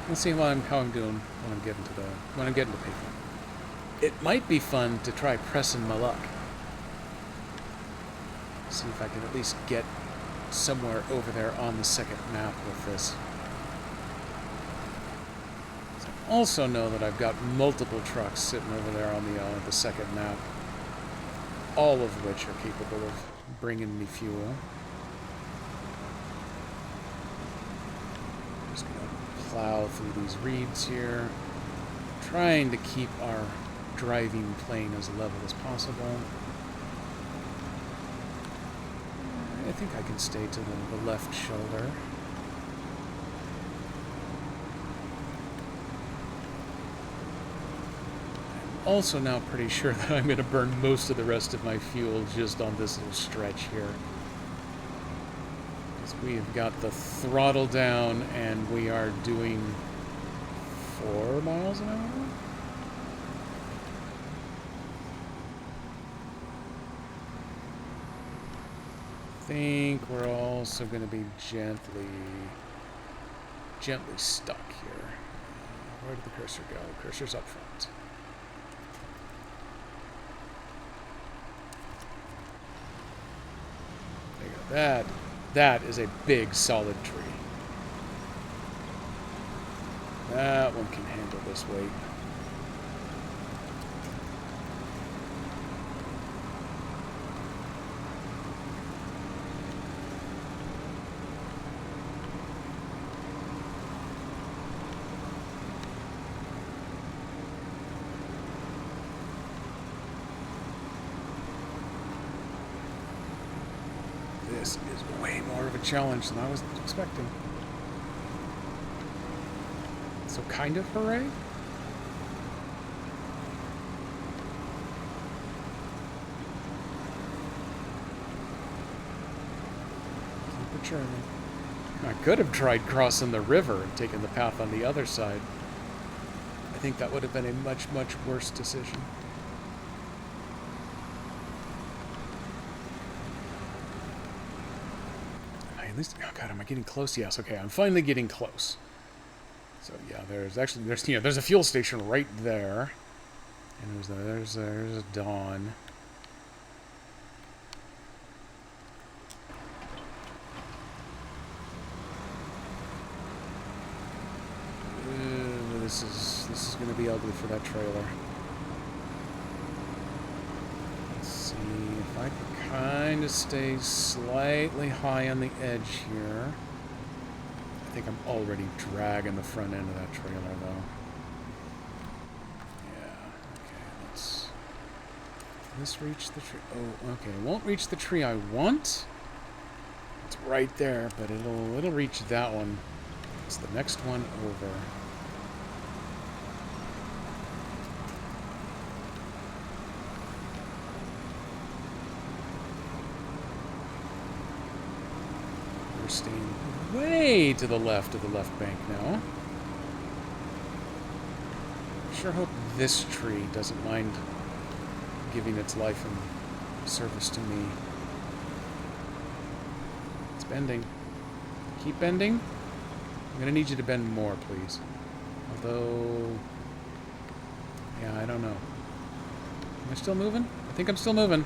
Let's see how I'm doing when I'm getting to pavement. It might be fun to try pressing my luck. See if I can at least get somewhere over there on the second map with this. So I also know that I've got multiple trucks sitting over there on the second map, all of which are capable of bringing me fuel. Just gonna plow through these reeds here, trying to keep our driving plane as level as possible. I think I can stay to the left shoulder. I'm also now pretty sure that I'm going to burn most of the rest of my fuel just on this little stretch here. Because we have got the throttle down and we are doing 4 miles an hour? I think we're also going to be gently stuck here. Where did the cursor go? Cursor's up front. There you go. That is a big solid tree. That one can handle this weight. This is way more of a challenge than I was expecting. So kind of hooray? Keep it churning. I could have tried crossing the river and taken the path on the other side. I think that would have been a much, much worse decision. At least, oh god, am I getting close? Yes, okay, I'm finally getting close. So yeah, there's a fuel station right there, and there's a Dawn. This is going to be ugly for that trailer. Let's see if I can kind of stay slightly high on the edge here. I think I'm already dragging the front end of that trailer, though. Yeah, okay, let's this reach the tree? Oh, okay, it won't reach the tree I want. It's right there, but it'll reach that one. It's the next one over. We're staying way to the left of the left bank now. Sure hope this tree doesn't mind giving its life in service to me. It's bending. Keep bending. I'm gonna need you to bend more, please. Although, yeah, I don't know. Am I still moving? I think I'm still moving.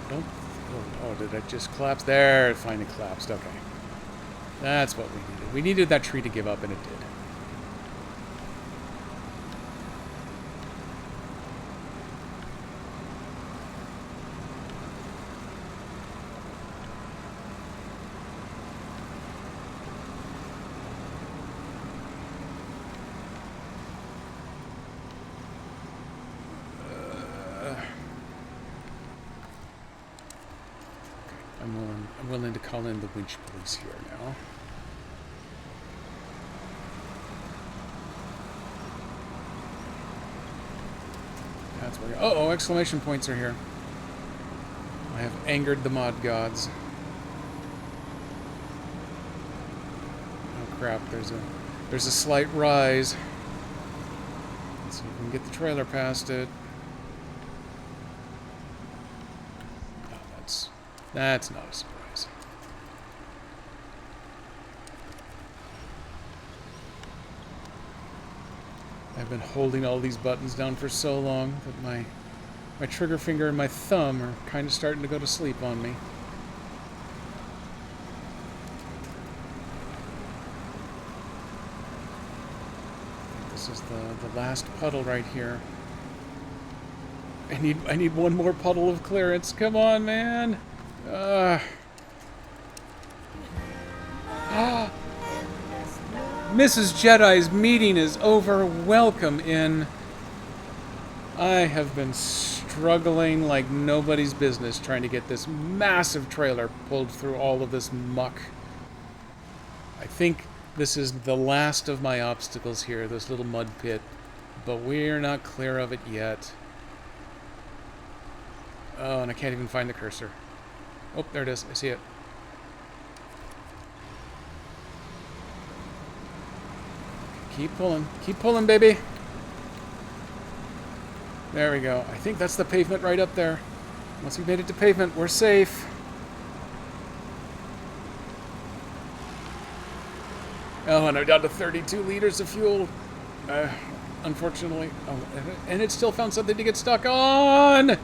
Don't. Oh, did it just collapse? There, it finally collapsed. Okay. That's what we needed. We needed that tree to give up, and it did. I'm willing to call in the winch police here now. That's where. Oh, exclamation points are here. I have angered the mod gods. Oh crap! There's a slight rise. Let's see if we can get the trailer past it. Oh, that's not a surprise. I've been holding all these buttons down for so long that my trigger finger and my thumb are kind of starting to go to sleep on me. This is the last puddle right here. I need one more puddle of clearance. Come on, man. Mrs. Jedi's meeting is over. Welcome in. I have been struggling like nobody's business trying to get this massive trailer pulled through all of this muck. I think this is the last of my obstacles here, this little mud pit, but we're not clear of it yet. Oh, and I can't even find the cursor. Oh, there it is. I see it. Keep pulling, baby. There we go. I think that's the pavement right up there. Once we've made it to pavement, we're safe. Oh, and I'm down to 32 liters of fuel. Unfortunately. Oh, and it still found something to get stuck on!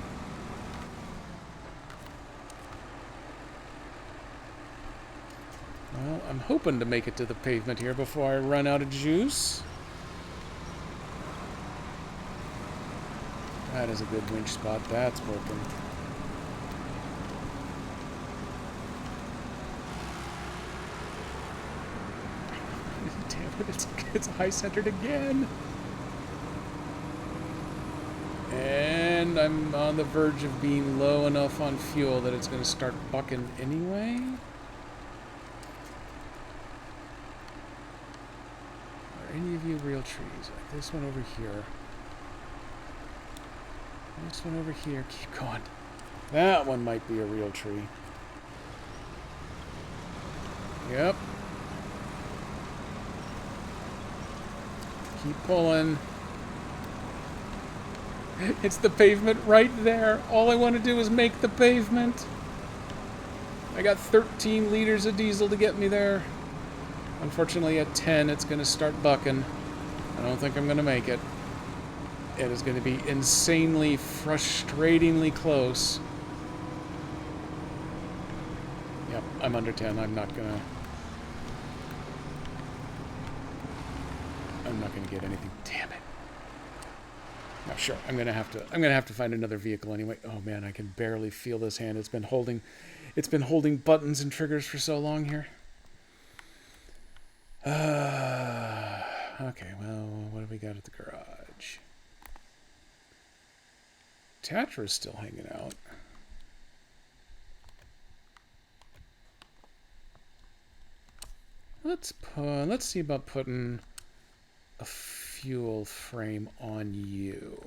Well, I'm hoping to make it to the pavement here before I run out of juice. That is a good winch spot. That's working. Damn it, it's high-centered again. And I'm on the verge of being low enough on fuel that it's going to start bucking anyway. Are any of you real trees? Like this one over here. This one over here. Keep going. That one might be a real tree. Yep. Keep pulling. It's the pavement right there. All I want to do is make the pavement. I got 13 liters of diesel to get me there. Unfortunately, at 10, it's going to start bucking. I don't think I'm going to make it. It is going to be insanely, frustratingly close. Yep, I'm under 10. I'm not going to get anything. Damn it. No, sure. I'm going to have to find another vehicle anyway. Oh man, I can barely feel this hand. It's been holding buttons and triggers for so long here. Okay, well, what have we got at the garage? Tatra's still hanging out. Let's see about putting a fuel frame on you.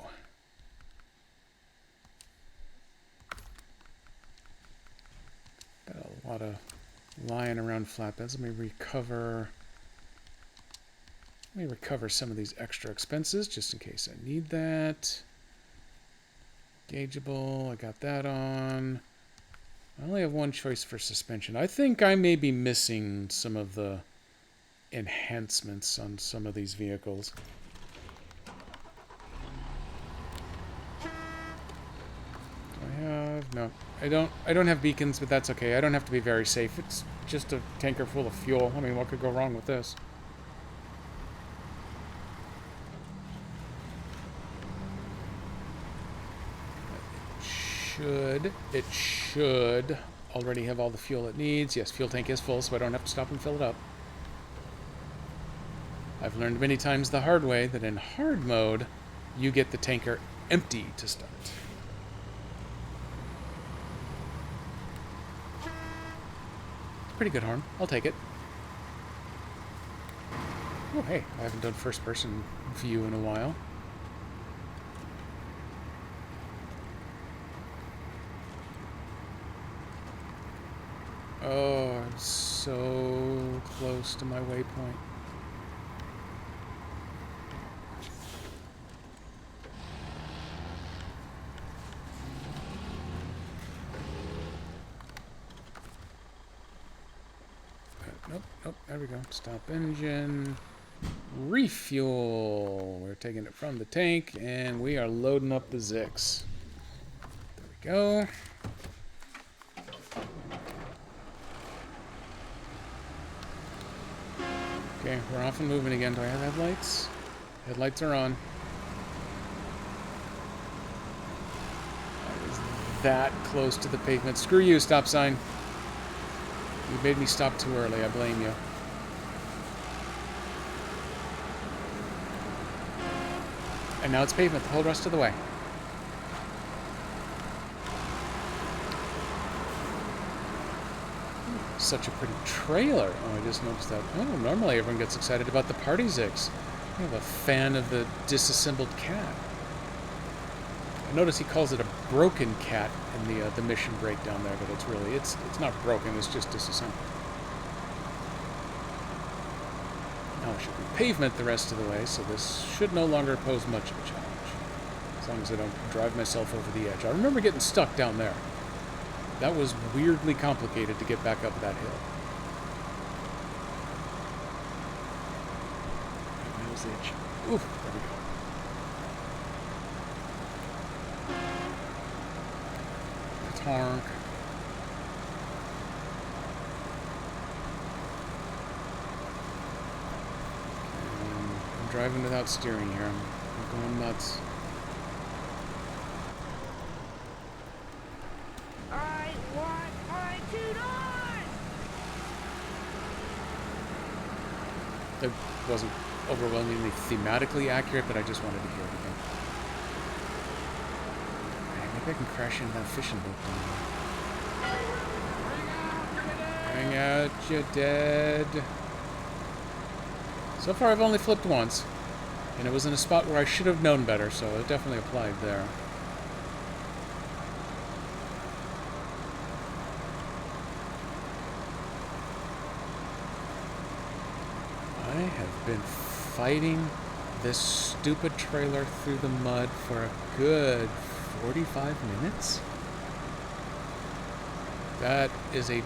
Got a lot of lying around flatbeds. Let me recover some of these extra expenses just in case I need that. Gaugeable, I got that on. I only have one choice for suspension. I think I may be missing some of the enhancements on some of these vehicles. No, I don't have beacons, but that's okay. I don't have to be very safe. It's just a tanker full of fuel. I mean, what could go wrong with this? It should already have all the fuel it needs. Yes, fuel tank is full, so I don't have to stop and fill it up. I've learned many times the hard way that in hard mode, you get the tanker empty to start. pretty good horn. I'll take it. Oh, hey, I haven't done first-person view in a while. Oh, I'm so close to my waypoint. Nope, nope, there we go. Stop engine. Refuel. We're taking it from the tank, and we are loading up the Zix. There we go. Okay, we're off and moving again. Do I have headlights? Headlights are on. I was that close to the pavement. Screw you, stop sign. You made me stop too early. I blame you. And now it's pavement the whole rest of the way. Such a pretty trailer. Oh, I just noticed that. Oh, normally everyone gets excited about the Party Zix. I'm a fan of the disassembled cat. I notice he calls it a broken cat in the mission breakdown there, but it's really, it's not broken, it's just disassembled. Now it should be pavement the rest of the way, so this should no longer pose much of a challenge. As long as I don't drive myself over the edge. I remember getting stuck down there. That was weirdly complicated to get back up that hill. Nose itch. Oof, there we go. Petark. I'm driving without steering here. I'm going nuts.
I want my $2!
It wasn't overwhelmingly thematically accurate, but I just wanted to hear it again. Maybe I can crash into that fishing boat down there. Hang out, you're dead. So far I've only flipped once, and it was in a spot where I should have known better, so it definitely applied there. I have been fighting this stupid trailer through the mud for a good 45 minutes? That is a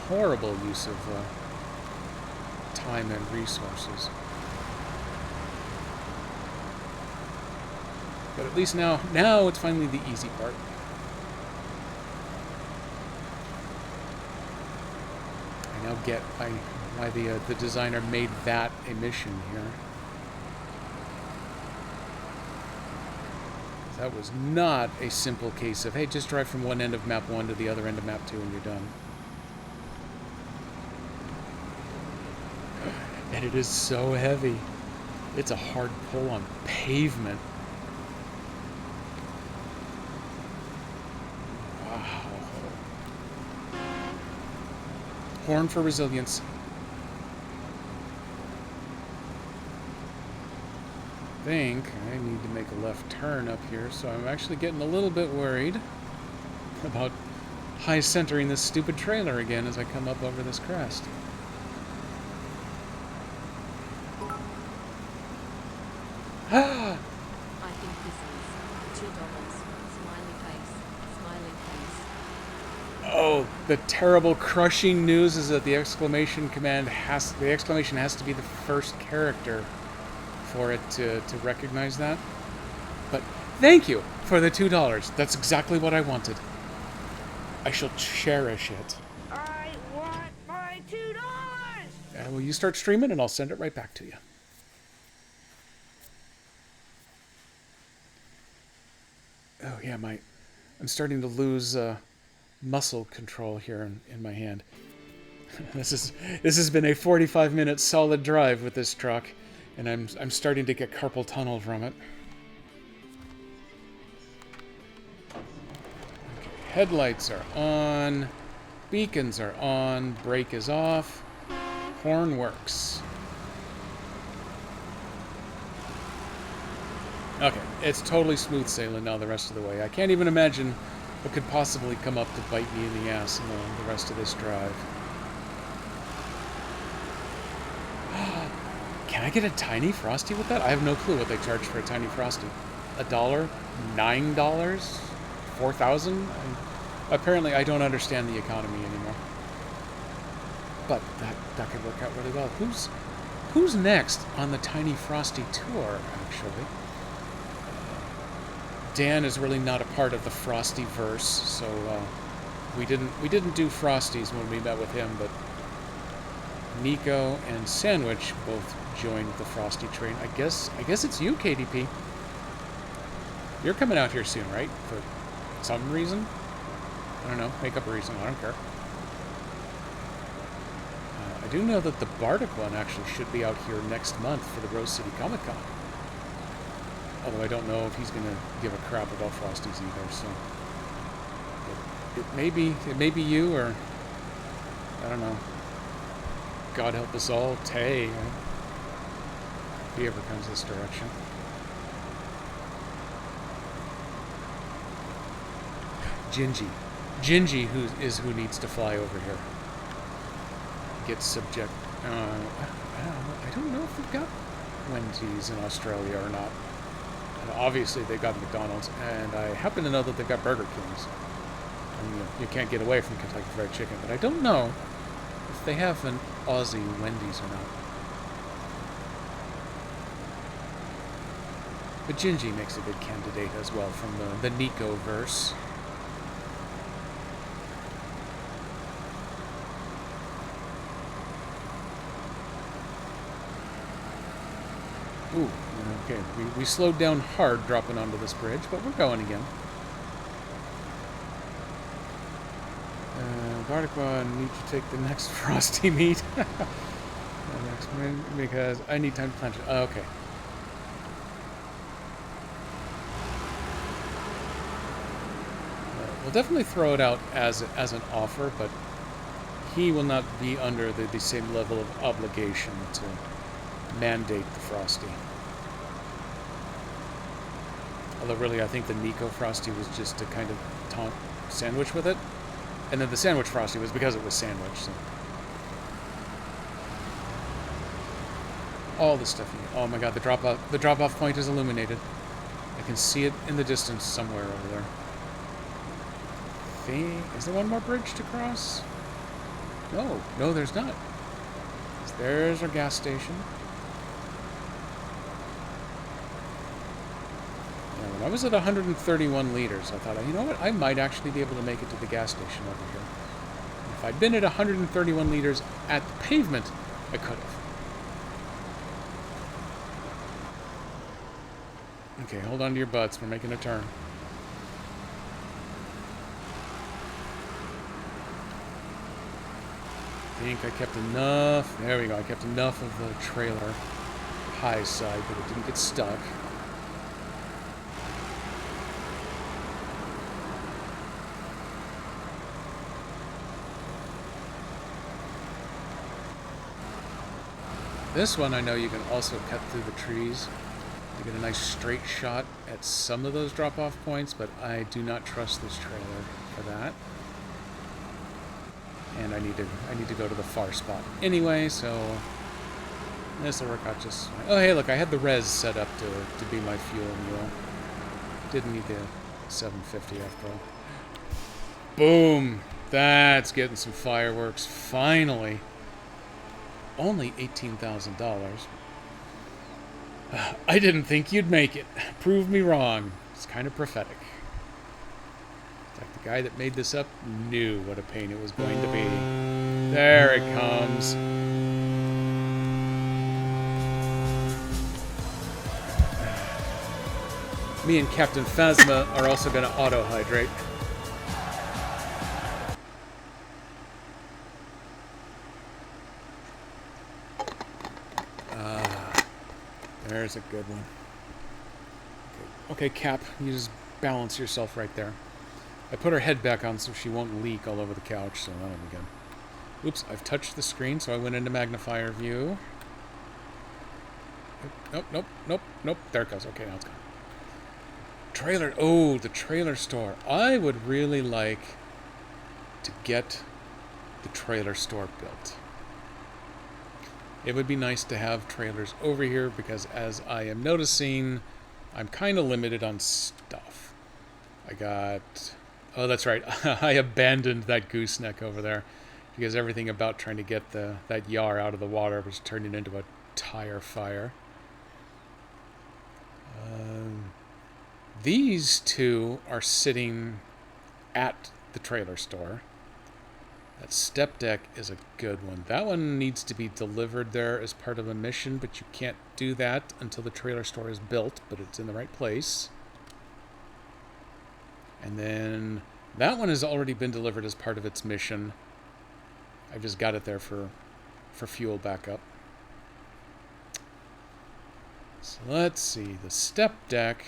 horrible use of time and resources. But at least now it's finally the easy part. I now get why the designer made that a mission here. That was not a simple case of, hey, just drive from one end of map 1 to the other end of map 2 and you're done. And it is so heavy. It's a hard pull on pavement. Wow. Horn for resilience. I think I need to make a left turn up here, so I'm actually getting a little bit worried about high centering this stupid trailer again as I come up over this crest.
I think this is $2. Smiley face. Smiley face.
Oh, the terrible crushing news is that the exclamation has to be the first character for it to recognize that. But thank you for the $2. That's exactly what I wanted. I shall cherish it.
I want my $2!
Well, you start streaming and I'll send it right back to you. Oh yeah, I'm starting to lose muscle control here in my hand. This has been a 45-minute solid drive with this truck, and I'm starting to get carpal tunnel from it. Okay, headlights are on. Beacons are on. Brake is off. Horn works. Okay, it's totally smooth sailing now the rest of the way. I can't even imagine what could possibly come up to bite me in the ass in the rest of this drive. Can I get a tiny Frosty with that? I have no clue what they charge for a tiny Frosty. $1? $9? 4,000? Apparently I don't understand the economy anymore. But that could work out really well. Who's next on the Tiny Frosty tour, actually? Dan is really not a part of the Frosty verse, so we didn't do Frosties when we met with him, but Nico and Sandwich both joined the Frosty train. I guess it's you, KDP. You're coming out here soon, right? For some reason? I don't know. Make up a reason. I don't care. I do know that the Bardic one actually should be out here next month for the Rose City Comic Con. Although I don't know if he's going to give a crap about Frosties either, so... It may be you, or... I don't know. God help us all, Tay. If he ever comes this direction. Gingy who needs to fly over here. Get subject... I don't know if they've got Wendy's in Australia or not. And obviously they've got McDonald's, and I happen to know that they've got Burger Kings. And you can't get away from Kentucky Fried Chicken, but I don't know if they have an Aussie Wendy's or not. But Gingy makes a good candidate as well from the Nico verse. Ooh, okay. We slowed down hard dropping onto this bridge, but we're going again. Bardiqua, need to take the next Frosty meat. Because I need time to punch it. Oh, okay. We'll definitely throw it out as an offer, but he will not be under the same level of obligation to mandate the Frosty. Although really I think the Nico Frosty was just to kind of taunt Sandwich with it. And then the Sandwich Frosty was because it was Sandwich. So. All the stuff. Oh my god, the drop-off point is illuminated. I can see it in the distance somewhere over there. Is there one more bridge to cross? No, there's not. There's our gas station. Now, when I was at 131 liters, I thought, you know what? I might actually be able to make it to the gas station over here. If I'd been at 131 liters at the pavement, I could have. Okay, hold on to your butts. We're making a turn. I think I kept enough. There we go. I kept enough of the trailer high side, but it didn't get stuck. This one I know you can also cut through the trees to get a nice straight shot at some of those drop-off points, but I do not trust this trailer for that. And I need to go to the far spot anyway, so this will work out just fine. Oh hey, look, I had the res set up to be my fuel mule. Didn't need the 750 after all. Boom! That's getting some fireworks, finally. Only $18,000. I didn't think you'd make it. Prove me wrong. It's kind of prophetic. It's like the guy that made this up knew what a pain it was going to be. There it comes. Me and Captain Phasma are also going to auto-hydrate. There's a good one. Okay, Cap, you just balance yourself right there. I put her head back on so she won't leak all over the couch, so that'll be good. Oops, I've touched the screen, so I went into magnifier view. Nope. There it goes. Okay, now it's gone. Trailer. Oh, the trailer store. I would really like to get the trailer store built. It would be nice to have trailers over here because, as I am noticing, I'm kind of limited on stuff. I got... Oh, that's right. I abandoned that gooseneck over there because everything about trying to get that yar out of the water was turning into a tire fire. These two are sitting at the trailer store. That step deck is a good one. That one needs to be delivered there as part of a mission, but you can't do that until the trailer store is built, but it's in the right place. And then that one has already been delivered as part of its mission. I've just got it there for fuel backup. So let's see. The step deck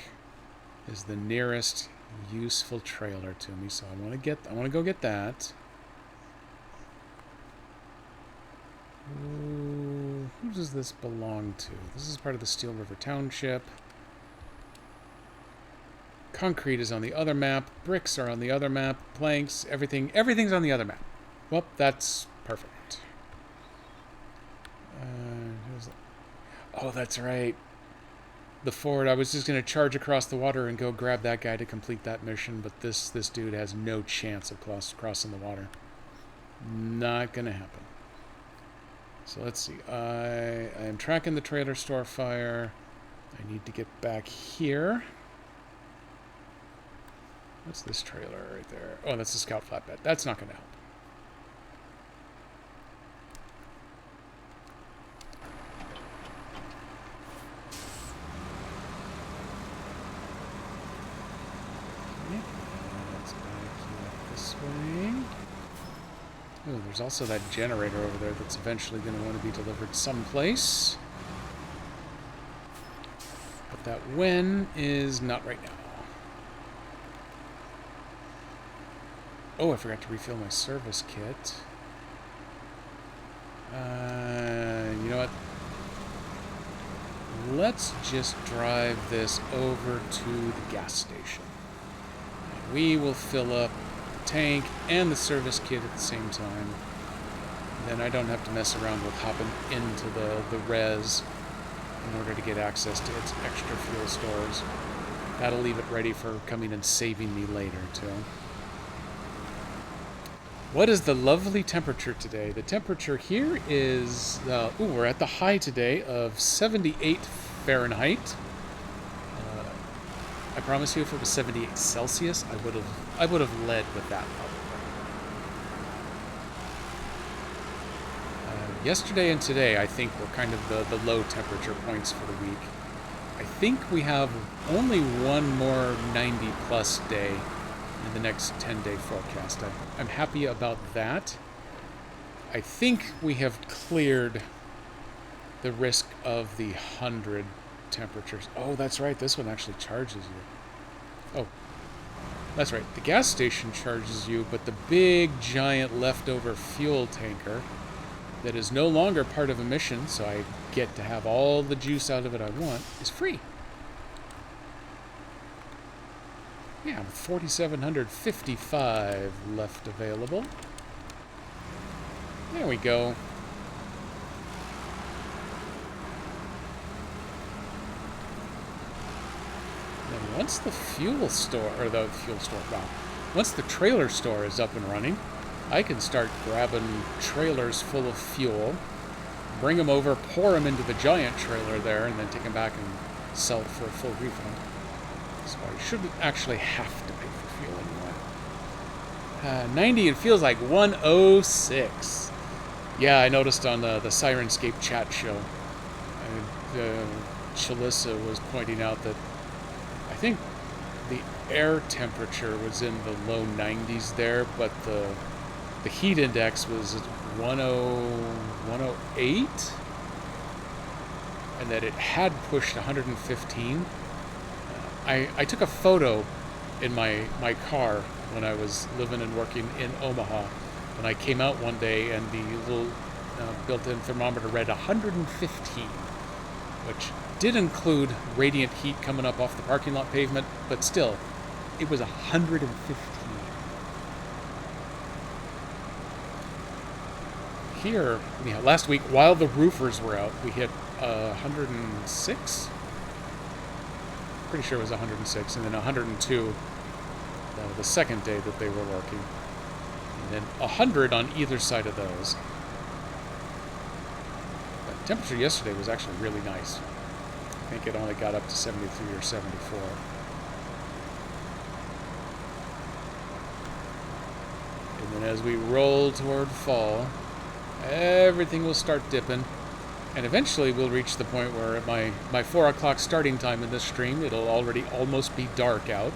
is the nearest useful trailer to me, so I want to go get that. Ooh, who does this belong to? This is part of the Steel River Township. Concrete is on the other map. Bricks are on the other map. Planks, everything's on the other map. Well, that's perfect. Oh, that's right. The Ford, I was just going to charge across the water and go grab that guy to complete that mission, but this dude has no chance of crossing the water. Not going to happen. So let's see. I am tracking the trailer store fire. I need to get back here. What's this trailer right there? Oh, that's the Scout flatbed. That's not going to help. Let's back this way. Oh, there's also that generator over there that's eventually going to want to be delivered someplace. But that when is not right now. Oh, I forgot to refill my service kit. You know what? Let's just drive this over to the gas station. And we will fill up the tank and the service kit at the same time. Then I don't have to mess around with hopping into the res in order to get access to its extra fuel stores. That'll leave it ready for coming and saving me later, too. What is the lovely temperature today? The temperature here is, we're at the high today of 78 Fahrenheit. I promise you, if it was 78 Celsius, I would have led with that probably. Yesterday and today, I think, were kind of the low temperature points for the week. I think we have only one more 90-plus day in the next 10-day forecast. I'm happy about that. I think we have cleared the risk of the 100 temperatures. Oh, that's right. This one actually charges you. Oh, that's right. The gas station charges you, but the big, giant leftover fuel tanker that is no longer part of a mission, so I get to have all the juice out of it I want, is free. Yeah, 4,755 left available. There we go. Then once the once the trailer store is up and running, I can start grabbing trailers full of fuel, bring them over, pour them into the giant trailer there, and then take them back and sell it for a full refund. So I shouldn't actually have to pay for fuel anymore. 90, it feels like 106. Yeah, I noticed on the Sirenscape chat show, Chalissa was pointing out that I think the air temperature was in the low 90s there, but the heat index was 108, and that it had pushed 115. I took a photo in my car when I was living and working in Omaha. When I came out one day and the little built-in thermometer read 115, which did include radiant heat coming up off the parking lot pavement, but still, it was 115. Here, yeah, last week, while the roofers were out, we hit 106? Pretty sure it was 106, and then 102 the second day that they were working. And then 100 on either side of those. The temperature yesterday was actually really nice. I think it only got up to 73 or 74. And then as we roll toward fall, everything will start dipping. And eventually we'll reach the point where at my 4 o'clock starting time in this stream, it'll already almost be dark out.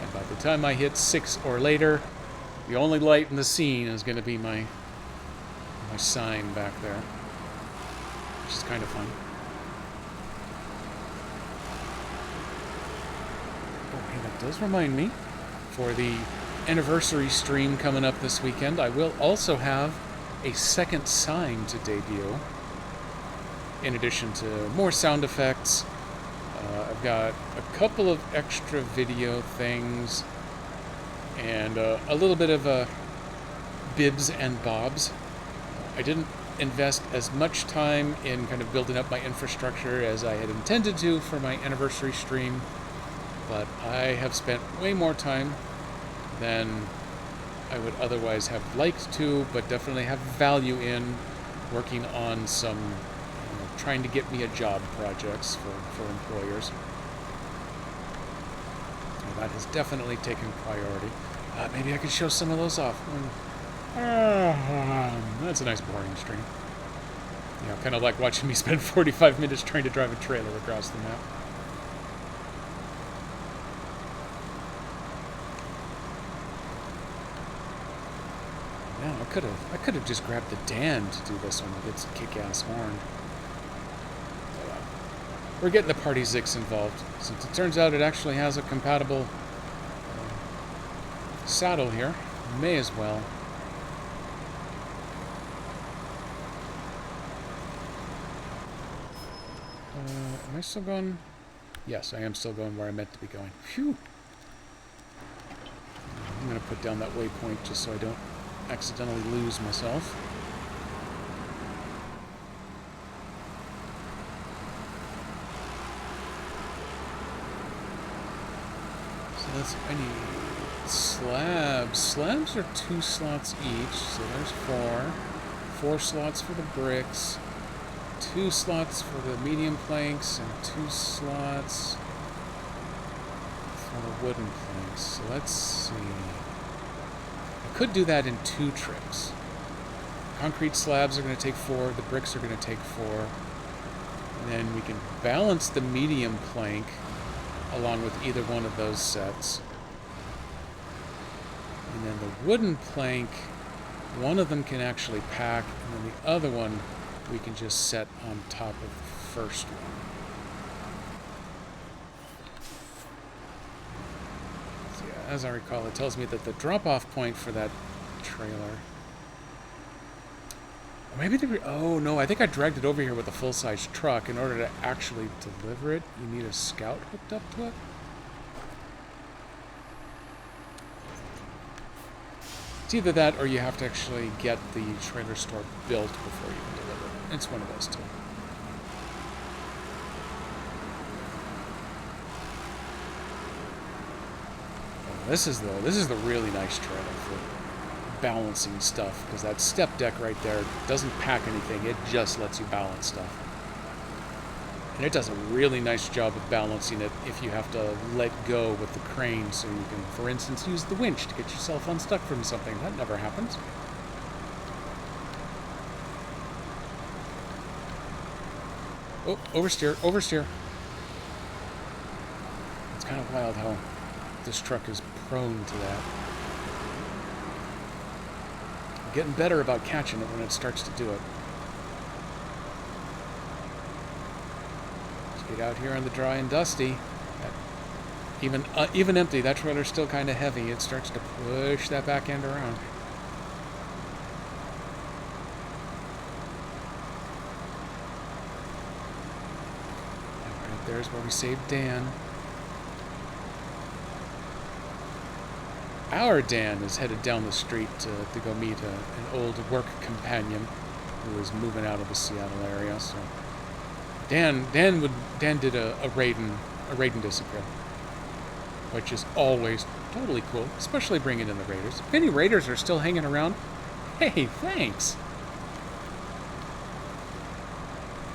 And by the time I hit 6 or later, the only light in the scene is going to be my sign back there, which is kind of fun. Oh, hey, that does remind me, for the anniversary stream coming up this weekend, I will also have a second sign to debut. In addition to more sound effects, I've got a couple of extra video things and a little bit of bibs and bobs. I didn't invest as much time in kind of building up my infrastructure as I had intended to for my anniversary stream, but I have spent way more time than I would otherwise have liked to, but definitely have value in working on some trying to get me a job projects for employers. And that has definitely taken priority. Maybe I could show some of those off. That's a nice boring stream. You know, kind of like watching me spend 45 minutes trying to drive a trailer across the map. Yeah, I could have just grabbed the Dan to do this one with its kick-ass horn. We're getting the Party Zix involved, since it turns out it actually has a compatible saddle here. May as well. Am I still going? Yes, I am still going where I meant to be going. Phew! I'm going to put down that waypoint just so I don't accidentally lose myself. I need slabs. Slabs are 2 slots each, so there's 4. 4 slots for the bricks, 2 slots for the medium planks, and 2 slots for the wooden planks. So let's see. I could do that in 2 trips. Concrete slabs are going to take 4, the bricks are going to take 4. And then we can balance the medium plank along with either one of those sets. And then the wooden plank, one of them can actually pack, and then the other one we can just set on top of the first one. So yeah, as I recall, it tells me that the drop-off point for that trailer... Maybe oh no, I think I dragged it over here with a full-size truck. In order to actually deliver it, you need a scout hooked up to it? It's either that or you have to actually get the trailer store built before you can deliver it. It's one of those two. Oh, this is the really nice trailer for balancing stuff, because that step deck right there doesn't pack anything, it just lets you balance stuff. And it does a really nice job of balancing it if you have to let go with the crane, so you can, for instance, use the winch to get yourself unstuck from something. That never happens. Oh, oversteer, oversteer. It's kind of wild how this truck is prone to that. I'm getting better about catching it when it starts to do it. Let's get out here on the dry and dusty. That Even empty, that trailer's still kind of heavy. It starts to push that back end around. And right there's where we saved Dan. Our Dan is headed down the street to go meet an old work companion who is moving out of the Seattle area. So Dan did a Raiden disappear, which is always totally cool, especially bringing in the Raiders. If any Raiders are still hanging around, hey, thanks.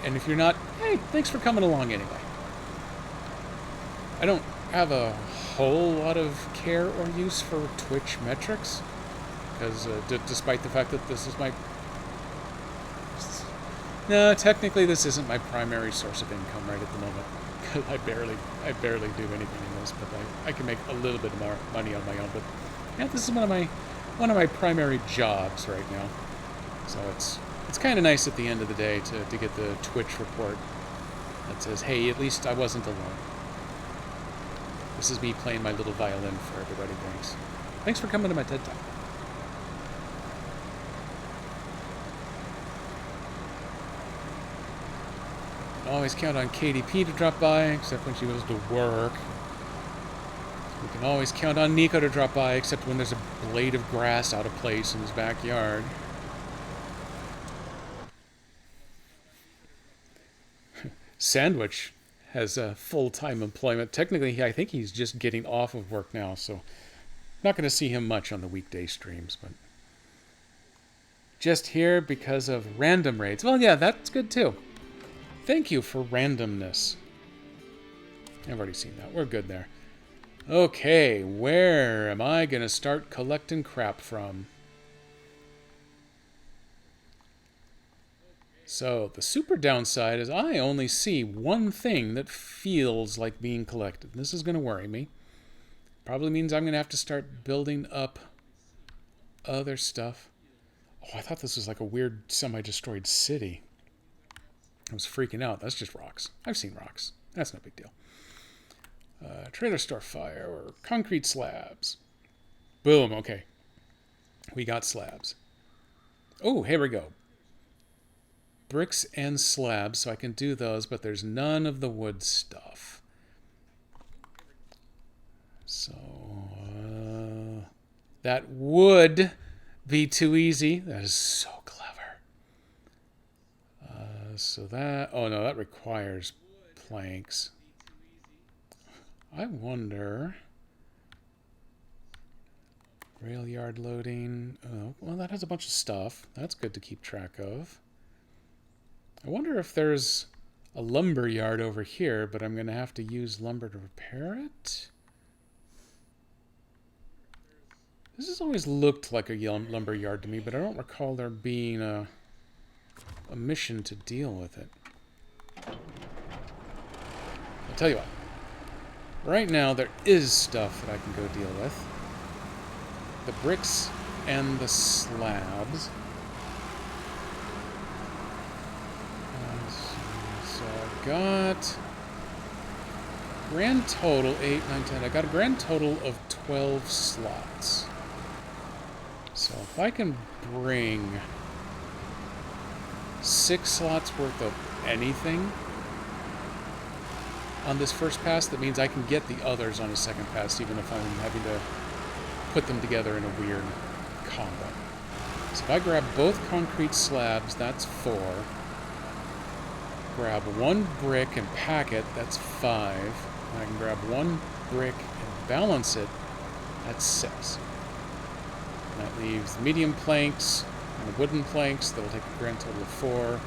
And if you're not, hey, thanks for coming along anyway. I don't have a whole lot of care or use for Twitch metrics, because despite the fact that this is my... No, technically this isn't my primary source of income right at the moment. I barely do anything in this, but I can make a little bit more money on my own. But yeah, this is one of my primary jobs right now. So it's kind of nice at the end of the day to get the Twitch report that says, hey, at least I wasn't alone. This is me playing my little violin for everybody. Thanks for coming to my TED Talk. Always count on KDP to drop by, except when she goes to work. We can always count on Nico to drop by, except when there's a blade of grass out of place in his backyard. Sandwich has full-time employment. Technically, I think he's just getting off of work now, so not going to see him much on the weekday streams, but just here because of random raids. Well, yeah, that's good too. Thank you for randomness. I've already seen that. We're good there. Okay, where am I going to start collecting crap from? So, the super downside is I only see one thing that feels like being collected. This is going to worry me. Probably means I'm going to have to start building up other stuff. Oh, I thought this was like a weird semi-destroyed city. I was freaking out. That's just rocks. I've seen rocks. That's no big deal. Trailer store fire or concrete slabs. Boom. Okay. We got slabs. Oh, here we go. Bricks and slabs, so I can do those, but there's none of the wood stuff. So, that would be too easy. That is so clever. So that... Oh, no, that requires planks. I wonder... Rail yard loading. Oh, well, that has a bunch of stuff. That's good to keep track of. I wonder if there's a lumber yard over here, but I'm going to have to use lumber to repair it. This has always looked like a lumber yard to me, but I don't recall there being a mission to deal with it. I'll tell you what. Right now, there is stuff that I can go deal with. The bricks and the slabs. So I've got grand total 8, 9, 10. I got a grand total of 12 slots. So if I can bring 6 slots worth of anything on this first pass, that means I can get the others on a second pass, even if I'm having to put them together in a weird combo. So if I grab both concrete slabs, that's 4. Grab 1 brick and pack it, that's 5. And I can grab 1 brick and balance it, that's 6. And that leaves the medium planks and the wooden planks. That'll take a grand total of 4.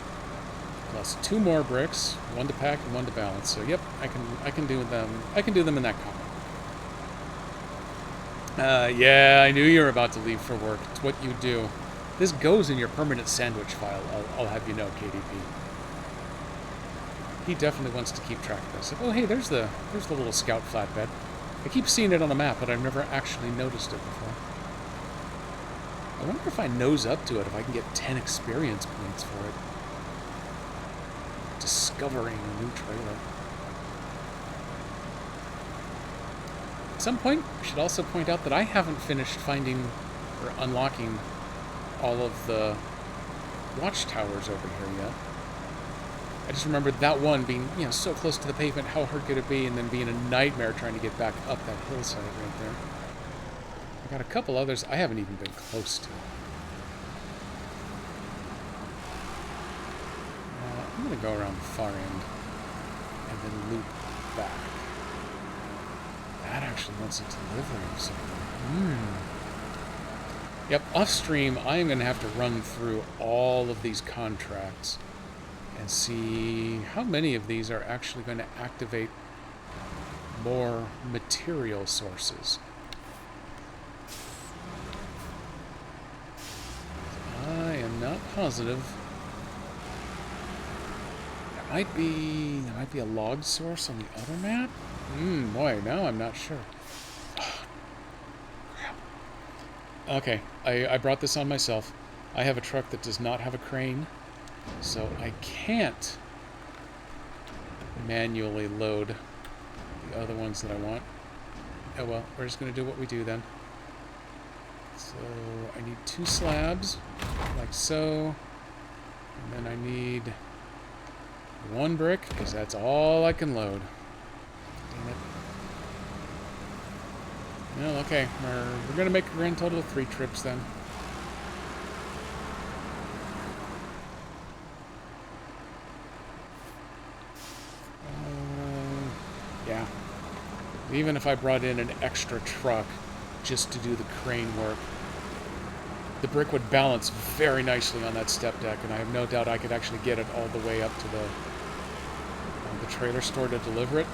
Plus 2 more bricks, 1 to pack and 1 to balance. So yep, I can do them. I can do them in that combo. Yeah, I knew you were about to leave for work. It's what you do. This goes in your permanent sandwich file, I'll have you know, KDP. He definitely wants to keep track of this. Oh, hey, there's the little scout flatbed. I keep seeing it on the map, but I've never actually noticed it before. I wonder if I nose up to it, if I can get 10 experience points for it. Discovering a new trailer. At some point, I should also point out that I haven't finished finding or unlocking all of the watchtowers over here yet. I just remembered that one being, so close to the pavement, how hard could it be, and then being a nightmare trying to get back up that hillside right there. I got a couple others I haven't even been close to. I'm going to go around the far end and then loop back. That actually wants a delivery of something. Yep, off stream, I am going to have to run through all of these contracts and see how many of these are actually going to activate more material sources. I am not positive. There might be a log source on the other map? Boy, now I'm not sure. Okay, I brought this on myself. I have a truck that does not have a crane, so I can't manually load the other ones that I want. Oh well, we're just going to do what we do then. So I need 2 slabs, like so, and then I need 1 brick, because that's all I can load. Damn it. Well, okay, we're going to make a grand total of 3 trips then. Yeah. Even if I brought in an extra truck just to do the crane work, the brick would balance very nicely on that step deck, and I have no doubt I could actually get it all the way up to the trailer store to deliver it.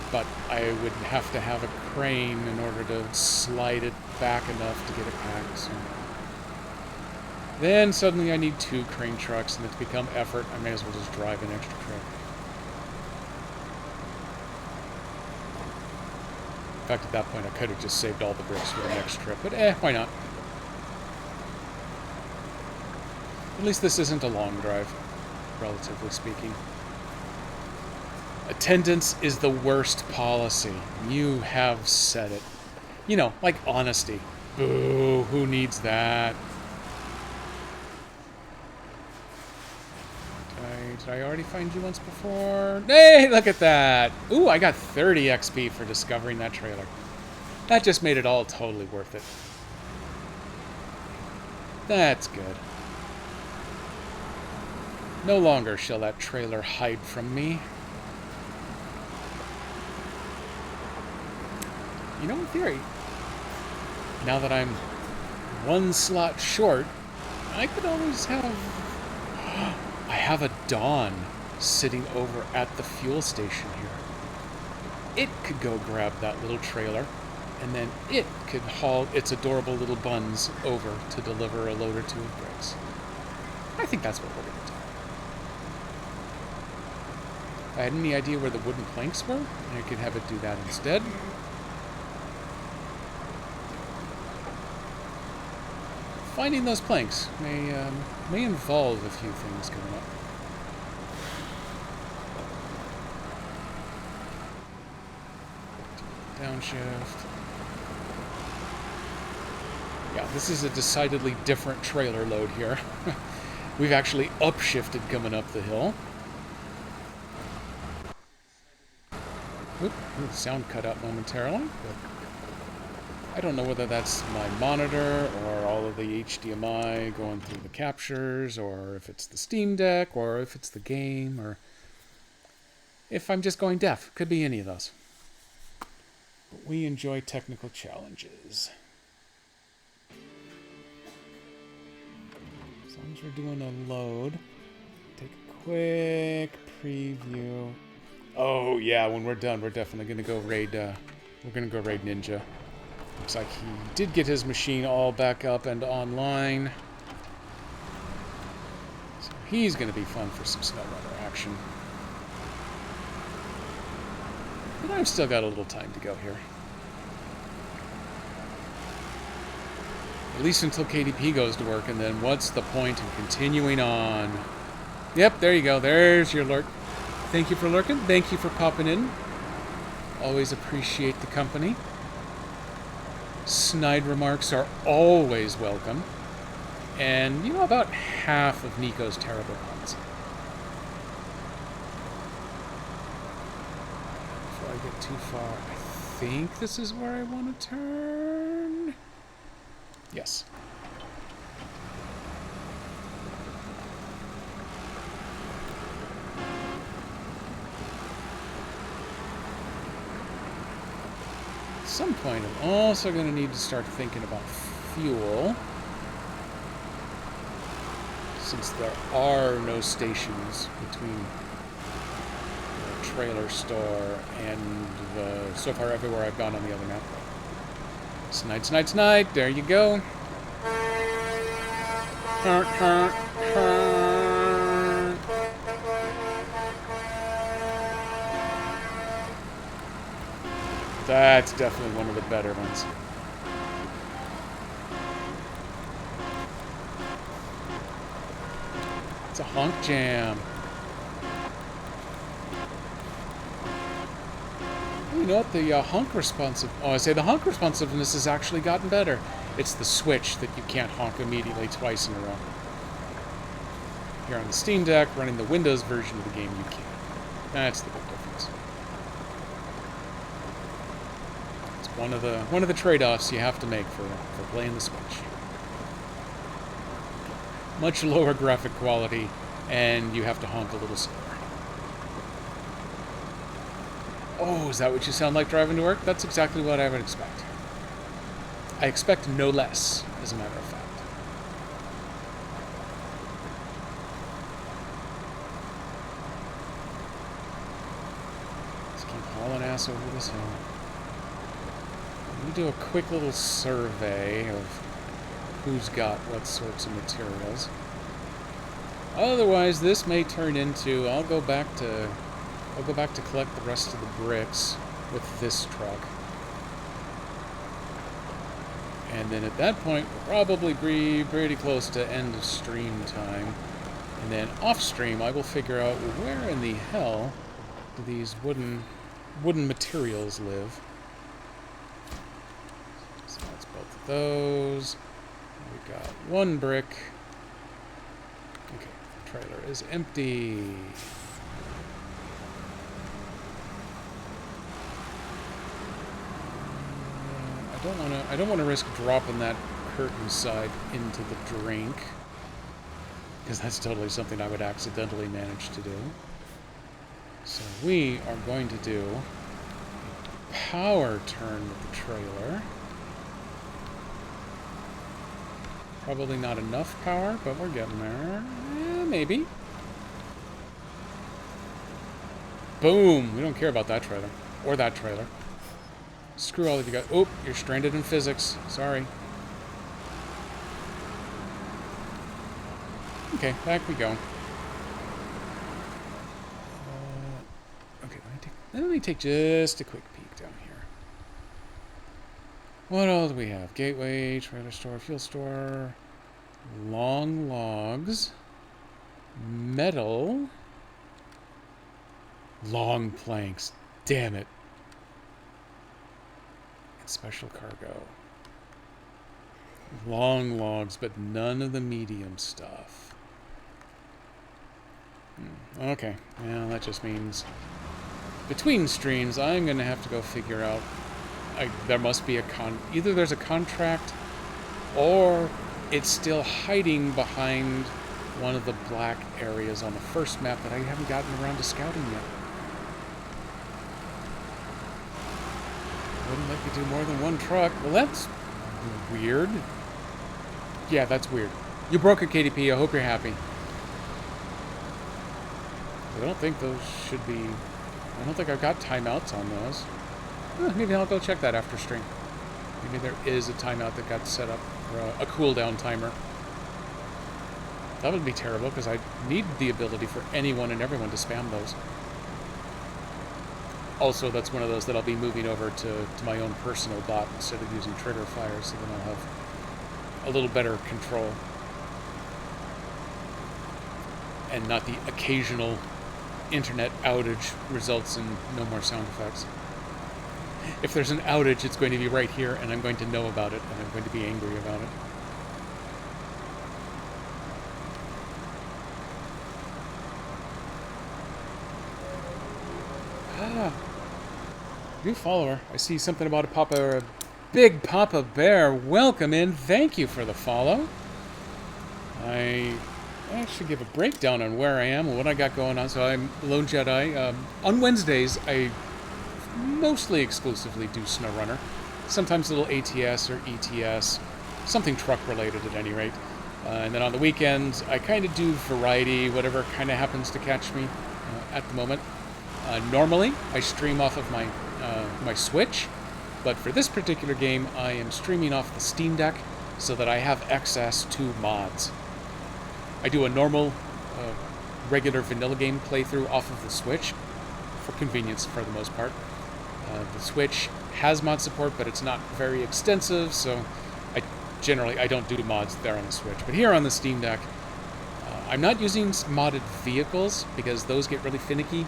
But I would have to have a crane in order to slide it back enough to get it packed. So. Then suddenly I need 2 crane trucks, and it's become effort. I may as well just drive an extra truck. In fact, at that point, I could have just saved all the bricks for the next trip. But why not? At least this isn't a long drive, relatively speaking. Attendance is the worst policy. You have said it. Like honesty. Boo, who needs that? Did I already find you once before? Hey, look at that! Ooh, I got 30 XP for discovering that trailer. That just made it all totally worth it. That's good. No longer shall that trailer hide from me. In theory, now that I'm 1 slot short, I could always have... I have a Dawn sitting over at the fuel station here. It could go grab that little trailer, and then it could haul its adorable little buns over to deliver a load or 2 of bricks. I think that's what we're going to do. If I had any idea where the wooden planks were, I could have it do that instead. Finding those planks may involve a few things coming up. Downshift. Yeah, this is a decidedly different trailer load here. We've actually upshifted coming up the hill. Oop, the sound cut out momentarily, but I don't know whether that's my monitor or all of the HDMI going through the captures, or if it's the Steam Deck, or if it's the game, or if I'm just going deaf. Could be any of those. But we enjoy technical challenges. As long as we're doing a load, take a quick preview. Oh yeah, when we're done, we're definitely going to go raid. We're going to go raid Ninja. Looks like he did get his machine all back up and online. So he's going to be fun for some SnowRunner action. But I've still got a little time to go here. At least until KDP goes to work, and then what's the point in continuing on? Yep, there you go. There's your lurk. Thank you for lurking. Thank you for popping in. Always appreciate the company. snide remarks are always welcome. And you know about half of Nico's terrible puns. Before I get too far, I think this is where I want to turn. Yes. At some point, I'm also going to need to start thinking about fuel, since there are no stations between the trailer store and so far everywhere I've gone on the other map. Snide, snide, snide. There you go. That's definitely one of the better ones. It's a honk jam. You know what? The honk responsive... Oh, I say the honk responsiveness has actually gotten better. It's the switch that you can't honk immediately twice in a row. Here on the Steam Deck, running the Windows version of the game, you can. That's the big difference. It's one of the trade-offs you have to make for playing the Switch. Much lower graphic quality, and you have to honk a little slower. Oh, is that what you sound like driving to work? That's exactly what I would expect. I expect no less, as a matter of fact. Let's keep hauling ass over this hill. Let me do a quick little survey of who's got what sorts of materials. Otherwise, this may turn into I'll go back to collect the rest of the bricks with this truck. And then at that point, we'll probably be pretty close to end of stream time. And then off stream, I will figure out where in the hell do these wooden materials live. So that's both of those. We got one brick. Okay, the trailer is empty. I don't want to risk dropping that curtain side into the drink, because that's totally something I would accidentally manage to do. So we are going to do a power turn with the trailer. Probably not enough power, but we're getting there. Maybe. Boom! We don't care about that trailer. Or that trailer. Screw all of you guys. Oh, you're stranded in physics. Sorry. Okay, back we go. Okay, let me take just a quick peek down here. What all do we have? Gateway, trailer store, fuel store, long logs, metal, long planks. Damn it. Special cargo. Long logs, but none of the medium stuff. Okay, well, that just means between streams, I'm going to have to go figure out. There must be either there's a contract, or it's still hiding behind one of the black areas on the first map that I haven't gotten around to scouting yet. Wouldn't let you do more than one truck. Well, that's weird. Yeah, that's weird. You broke a KDP. I hope you're happy. I don't think those should be... I don't think I've got timeouts on those. Maybe I'll go check that after stream. Maybe there is a timeout that got set up, or a cooldown timer. That would be terrible, because I need the ability for anyone and everyone to spam those. Also, that's one of those that I'll be moving over to my own personal bot instead of using trigger fire, so then I'll have a little better control. And not the occasional internet outage results in no more sound effects. if there's an outage, it's going to be right here, and I'm going to know about it, and I'm going to be angry about it. Ah, new follower. I see something about a big Papa Bear. Welcome in. Thank you for the follow. I should give a breakdown on where I am and what I got going on. So I'm Lone Jedi. On Wednesdays, I mostly exclusively do SnowRunner. Sometimes a little ATS or ETS, something truck related at any rate. And then on the weekends, I kind of do variety, whatever kind of happens to catch me at the moment. Normally, I stream off of my my Switch, but for this particular game, I am streaming off the Steam Deck so that I have access to mods. I do a normal, regular vanilla game playthrough off of the Switch for convenience for the most part. The Switch has mod support, but it's not very extensive, so I don't do mods there on the Switch. But here on the Steam Deck, I'm not using modded vehicles because those get really finicky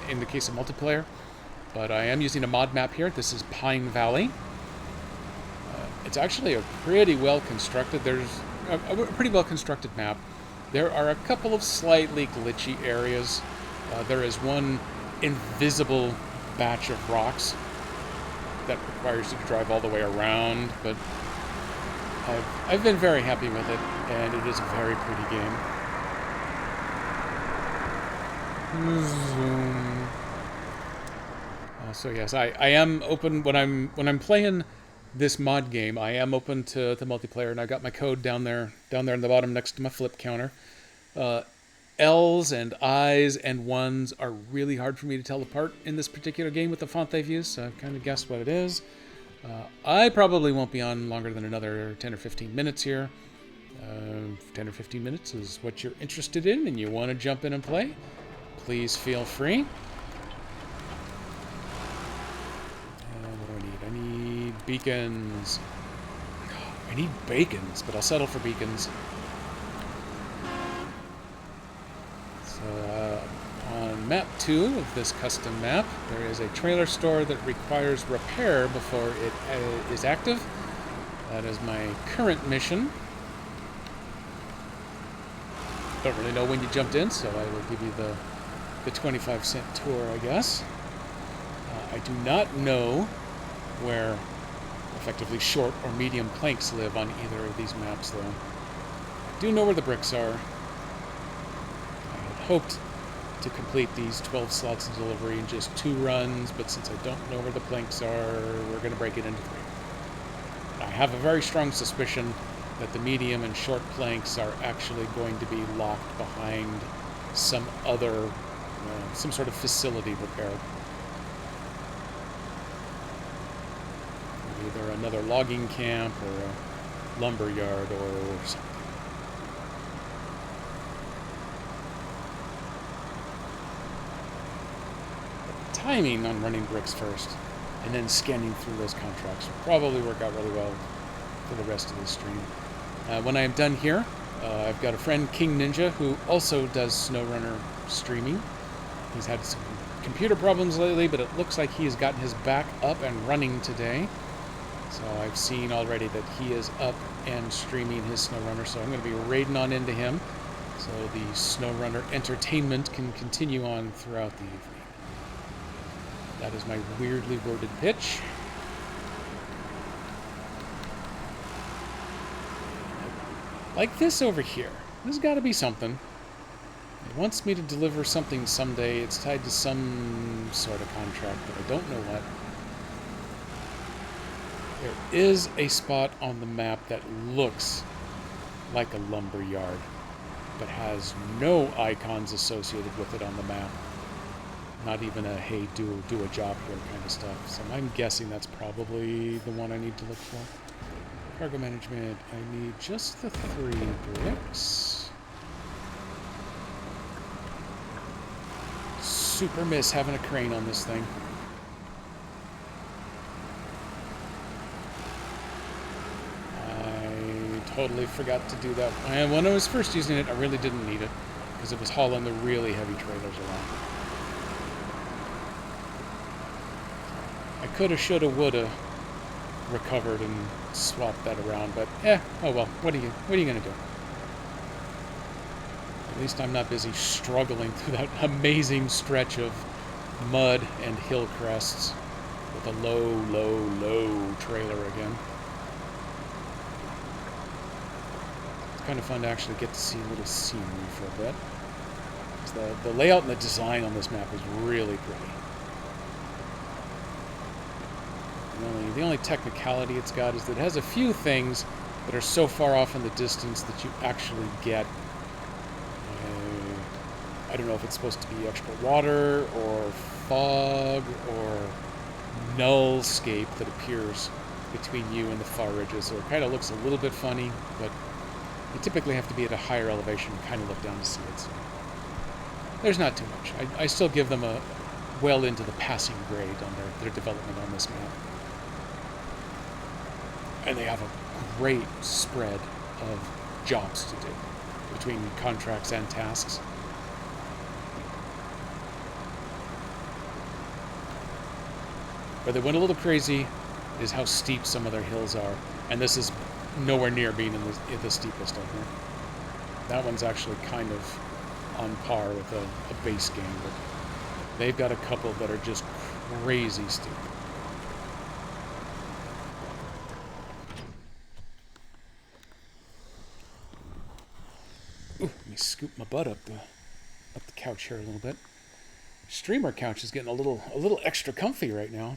in the case of multiplayer. But I am using a mod map here. This is Pine Valley. It's actually a pretty well constructed. There's a pretty well constructed map. There are a couple of slightly glitchy areas. There is one invisible batch of rocks that requires you to drive all the way around, but I've been very happy with it, and it is a very pretty game. Zoom. So yes, I am open when I'm playing this mod game. I am open to multiplayer, and I got my code down there in the bottom next to my flip counter. L's and I's and 1's are really hard for me to tell apart in this particular game with the font I've used, so I've kind of guessed what it is. I probably won't be on longer than another 10 or 15 minutes here. 10 or 15 minutes is what you're interested in and you want to jump in and play, please feel free. What do I need? Beacons. I need bacons, but I'll settle for beacons. So, on map 2 of this custom map, there is a trailer store that requires repair before it is active. That is my current mission. Don't really know when you jumped in, so I will give you the 25-cent tour, I guess. I do not know where effectively short or medium planks live on either of these maps, though. I do know where the bricks are. I had hoped to complete these 12 slots of delivery in just 2 runs, but since I don't know where the planks are, we're going to break it into 3. I have a very strong suspicion that the medium and short planks are actually going to be locked behind some other, some sort of facility repair. Either another logging camp or a lumber yard or something. The timing on running bricks first and then scanning through those contracts will probably work out really well for the rest of this stream. When I am done here, I've got a friend, King Ninja, who also does SnowRunner streaming. He's had some computer problems lately, but it looks like he has gotten his back up and running today. So I've seen already that he is up and streaming his SnowRunner, so I'm going to be raiding on into him so the SnowRunner entertainment can continue on throughout the evening. That is my weirdly worded pitch. Like this over here. There's got to be something. It wants me to deliver something someday. It's tied to some sort of contract, but I don't know what. There is a spot on the map that looks like a lumber yard, but has no icons associated with it on the map. Not even a, hey, do a job here kind of stuff. So I'm guessing that's probably the one I need to look for. Cargo management, I need just the 3 bricks. Super miss having a crane on this thing. I totally forgot to do that. And when I was first using it, I really didn't need it because it was hauling the really heavy trailers along. I coulda, shoulda, woulda recovered and swapped that around, but oh well. What are you gonna do? At least I'm not busy struggling through that amazing stretch of mud and hill crests with a low, low, low trailer again. It's kind of fun to actually get to see a little scenery for a bit. The layout and the design on this map is really pretty. The only technicality it's got is that it has a few things that are so far off in the distance that you actually get, I don't know if it's supposed to be extra water or fog or nullscape that appears between you and the far ridges. So it kind of looks a little bit funny, but you typically have to be at a higher elevation and kind of look down to see it. So there's not too much. I still give them a well into the passing grade on their development on this map. And they have a great spread of jobs to do between contracts and tasks. Where they went a little crazy is how steep some of their hills are. And this is nowhere near being in the steepest of them. That one's actually kind of on par with a base game, but they've got a couple that are just crazy steep. Ooh, let me scoop my butt up the couch here a little bit. Streamer couch is getting a little extra comfy right now.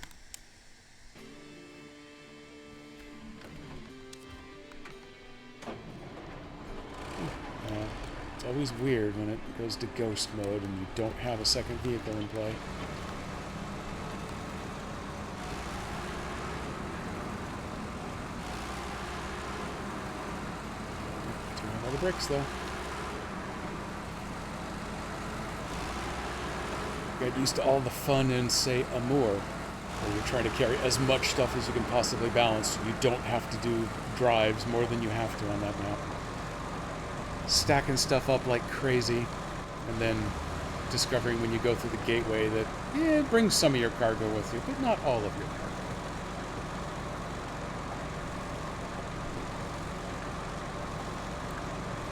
It's always weird when it goes to ghost mode and you don't have a second vehicle in play. Turn all the bricks though. Get used to all the fun in, say, Amour, where you're trying to carry as much stuff as you can possibly balance so you don't have to do drives more than you have to on that map. Stacking stuff up like crazy, and then discovering when you go through the gateway that, it brings some of your cargo with you, but not all of your cargo.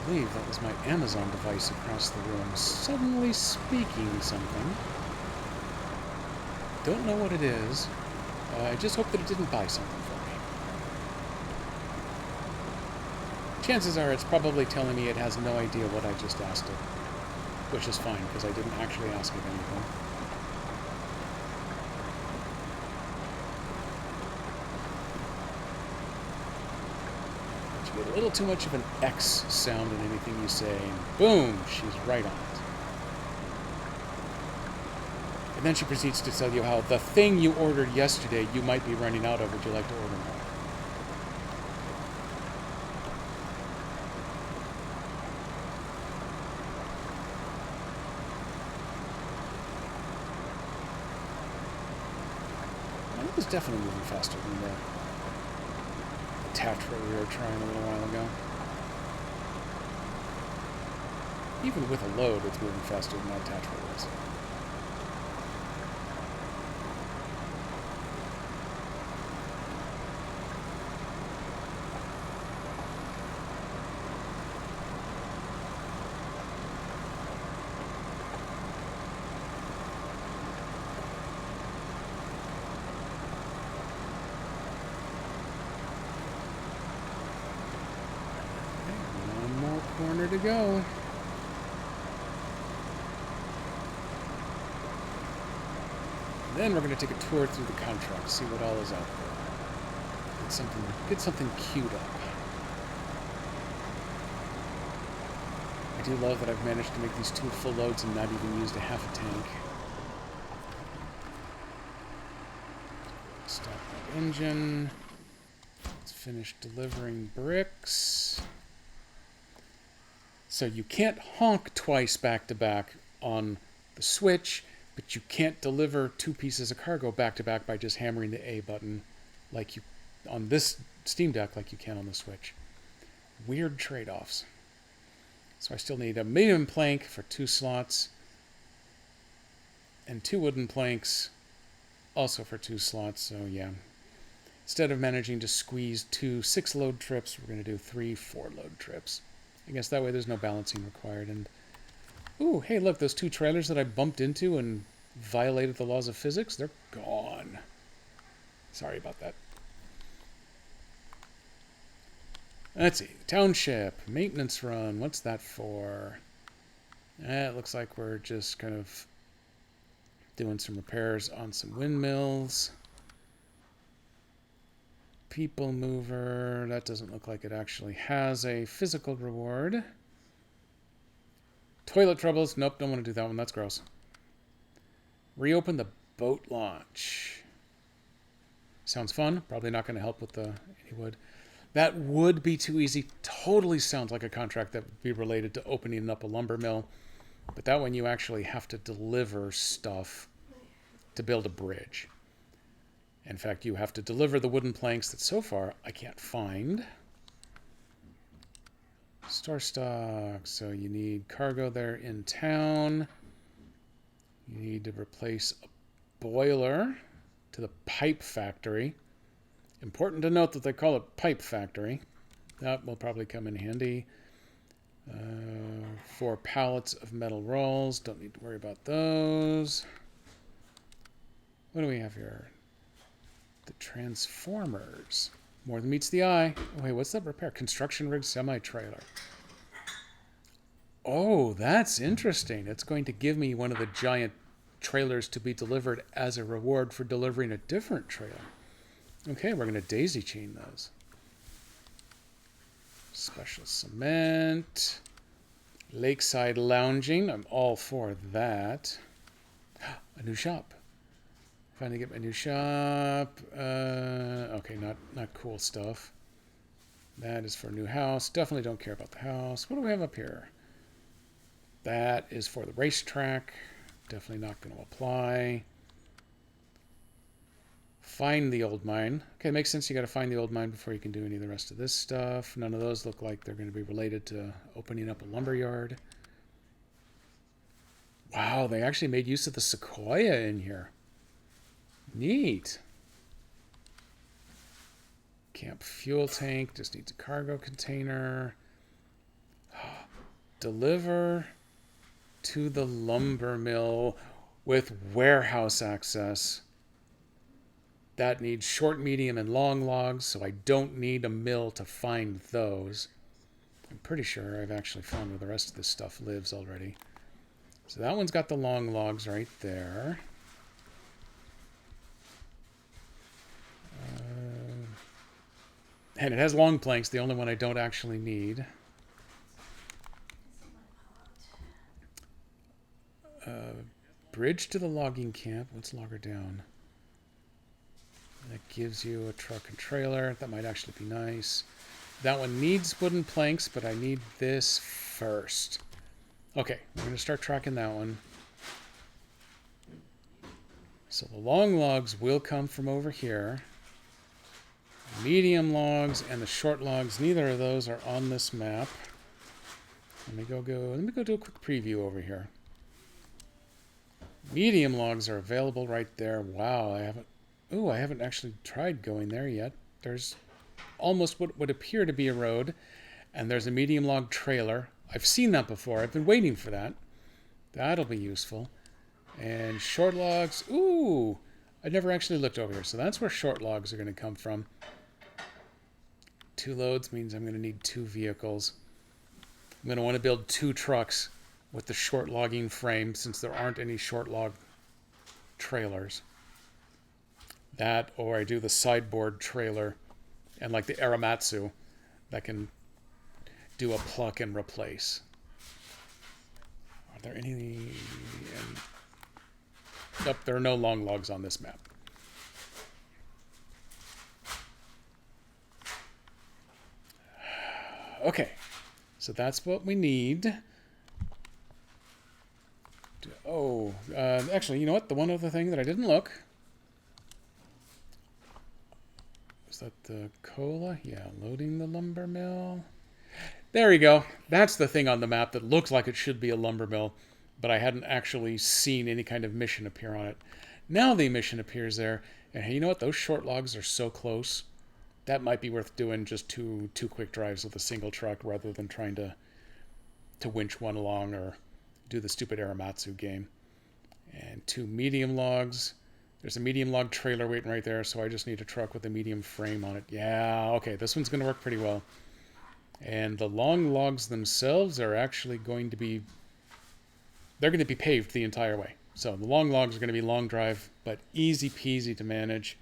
I believe that was my Amazon device across the room suddenly speaking something. Don't know what it is. I just hope that it didn't buy something for me. Chances are it's probably telling me it has no idea what I just asked it. Which is fine, because I didn't actually ask it anything. But you get a little too much of an X sound in anything you say, and boom, she's right on it. And then she proceeds to tell you how the thing you ordered yesterday you might be running out of. Would you like to order more? It was definitely moving faster than the Tatra we were trying a little while ago. Even with a load, it's moving faster than that Tatra was. Corner to go. Then we're going to take a tour through the contract, see what all is out there. Get something queued up. I do love that I've managed to make these 2 full loads and not even used a half a tank. Stop that engine. Let's finish delivering bricks. So you can't honk twice back to back on the Switch, but you can't deliver 2 pieces of cargo back to back by just hammering the A button like you on this Steam Deck like you can on the Switch. Weird trade-offs. So I still need a medium plank for 2 slots and 2 wooden planks also for 2 slots, so yeah. Instead of managing to squeeze 2 6-load trips, we're going to do 3 4-load trips. I guess that way there's no balancing required. And ooh, hey, look, those 2 trailers that I bumped into and violated the laws of physics, they're gone. Sorry about that. Let's see. Township. Maintenance run. What's that for? It looks like we're just kind of doing some repairs on some windmills. People mover. That doesn't look like it actually has a physical reward. Toilet troubles. Nope, don't want to do that one. That's gross. Reopen the boat launch. Sounds fun. Probably not going to help with the any wood. That would be too easy. Totally sounds like a contract that would be related to opening up a lumber mill. But that one you actually have to deliver stuff to build a bridge. In fact, you have to deliver the wooden planks that so far I can't find. Store stock. So you need cargo there in town. You need to replace a boiler to the pipe factory. Important to note that they call it pipe factory. That will probably come in handy. 4 pallets of metal rolls. Don't need to worry about those. What do we have here? The transformers. More than meets the eye. Oh, wait, what's that repair? Construction rig semi-trailer. Oh, that's interesting. It's going to give me one of the giant trailers to be delivered as a reward for delivering a different trailer. Okay, we're going to daisy chain those. Special cement. Lakeside lounging. I'm all for that. A new shop. Finally get my new shop. Okay, not cool stuff. That is for a new house. Definitely don't care about the house. What do we have up here? That is for the racetrack. Definitely not going to apply. Find the old mine. Okay, makes sense. You got to find the old mine before you can do any of the rest of this stuff. None of those look like they're going to be related to opening up a lumber yard. Wow, they actually made use of the sequoia in here. Neat. Camp fuel tank. Just needs a cargo container. Deliver to the lumber mill with warehouse access. That needs short, medium, and long logs, so I don't need a mill to find those. I'm pretty sure I've actually found where the rest of this stuff lives already. So that one's got the long logs right there. And it has long planks, the only one I don't actually need. Bridge to the logging camp. What's logger down? That gives you a truck and trailer. That might actually be nice. That one needs wooden planks, but I need this first. Okay, we're going to start tracking that one. So the long logs will come from over here. Medium logs and the short logs, neither of those are on this map. Let me go do a quick preview over here. Medium logs are available right there. Wow, I haven't actually tried going there yet. There's almost what would appear to be a road, and there's a medium log trailer. I've seen that before. I've been waiting for that. That'll be useful. And short logs. Ooh, I never actually looked over here, so that's where short logs are going to come from. 2 loads means I'm going to need 2 vehicles. I'm going to want to build 2 trucks with the short logging frame since there aren't any short log trailers. That, or I do the sideboard trailer and like the Aramatsu that can do a pluck and replace. Are there any... Nope, there are no long logs on this map. Okay, so that's what we need. Oh, actually, you know what? The one other thing that I didn't look. Was that the cola? Yeah, loading the lumber mill. There we go. That's the thing on the map that looks like it should be a lumber mill, but I hadn't actually seen any kind of mission appear on it. Now the emission appears there. And hey, you know what? Those short logs are so close. That might be worth doing just two quick drives with a single truck rather than trying to winch one along or do the stupid Aramatsu game. And 2 medium logs. There's a medium log trailer waiting right there, so I just need a truck with a medium frame on it. Yeah, okay, this one's going to work pretty well. And the long logs themselves are actually going to be... They're going to be paved the entire way. So the long logs are going to be long drive, but easy peasy to manage.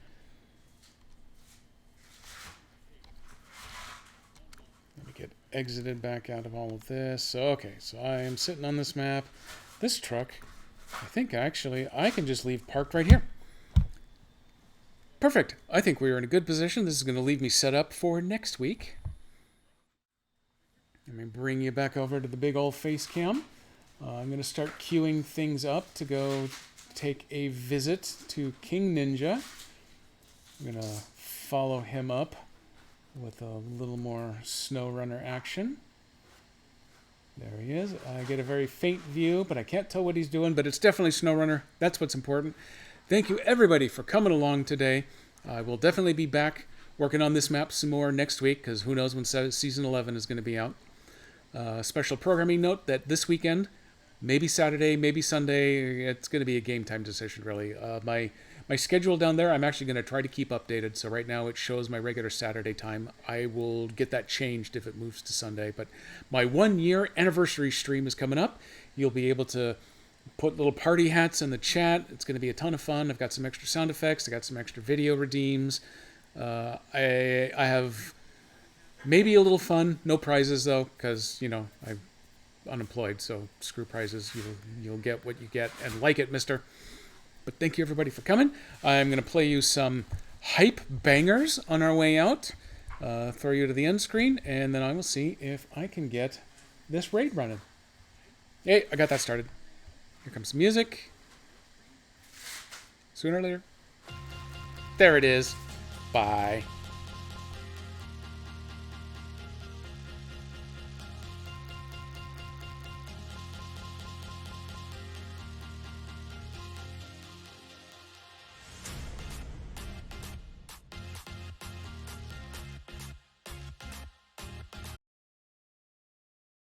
Let me get exited back out of all of this. Okay, so I am sitting on this map. This truck, I think actually I can just leave parked right here. Perfect. I think we are in a good position. This is going to leave me set up for next week. Let me bring you back over to the big old face cam. I'm going to start queuing things up to go take a visit to King Ninja. I'm going to follow him up with a little more SnowRunner action. There he is. I get a very faint view, but I can't tell what he's doing, but it's definitely SnowRunner. That's what's important. Thank you, everybody, for coming along today. I will definitely be back working on this map some more next week, because who knows when Season 11 is going to be out. Special programming note that this weekend, maybe Saturday, maybe Sunday, it's going to be a game time decision, really. My schedule down there, I'm actually going to try to keep updated. So right now it shows my regular Saturday time. I will get that changed if it moves to Sunday. But my 1-year anniversary stream is coming up. You'll be able to put little party hats in the chat. It's going to be a ton of fun. I've got some extra sound effects. I got some extra video redeems. I have maybe a little fun. No prizes, though, because, you know, I'm unemployed. So screw prizes. You'll get what you get. And like it, mister. But thank you, everybody, for coming. I'm going to play you some hype bangers on our way out. Throw you to the end screen. And then I will see if I can get this raid running. Hey, I got that started. Here comes the music. Sooner or later. There it is. Bye.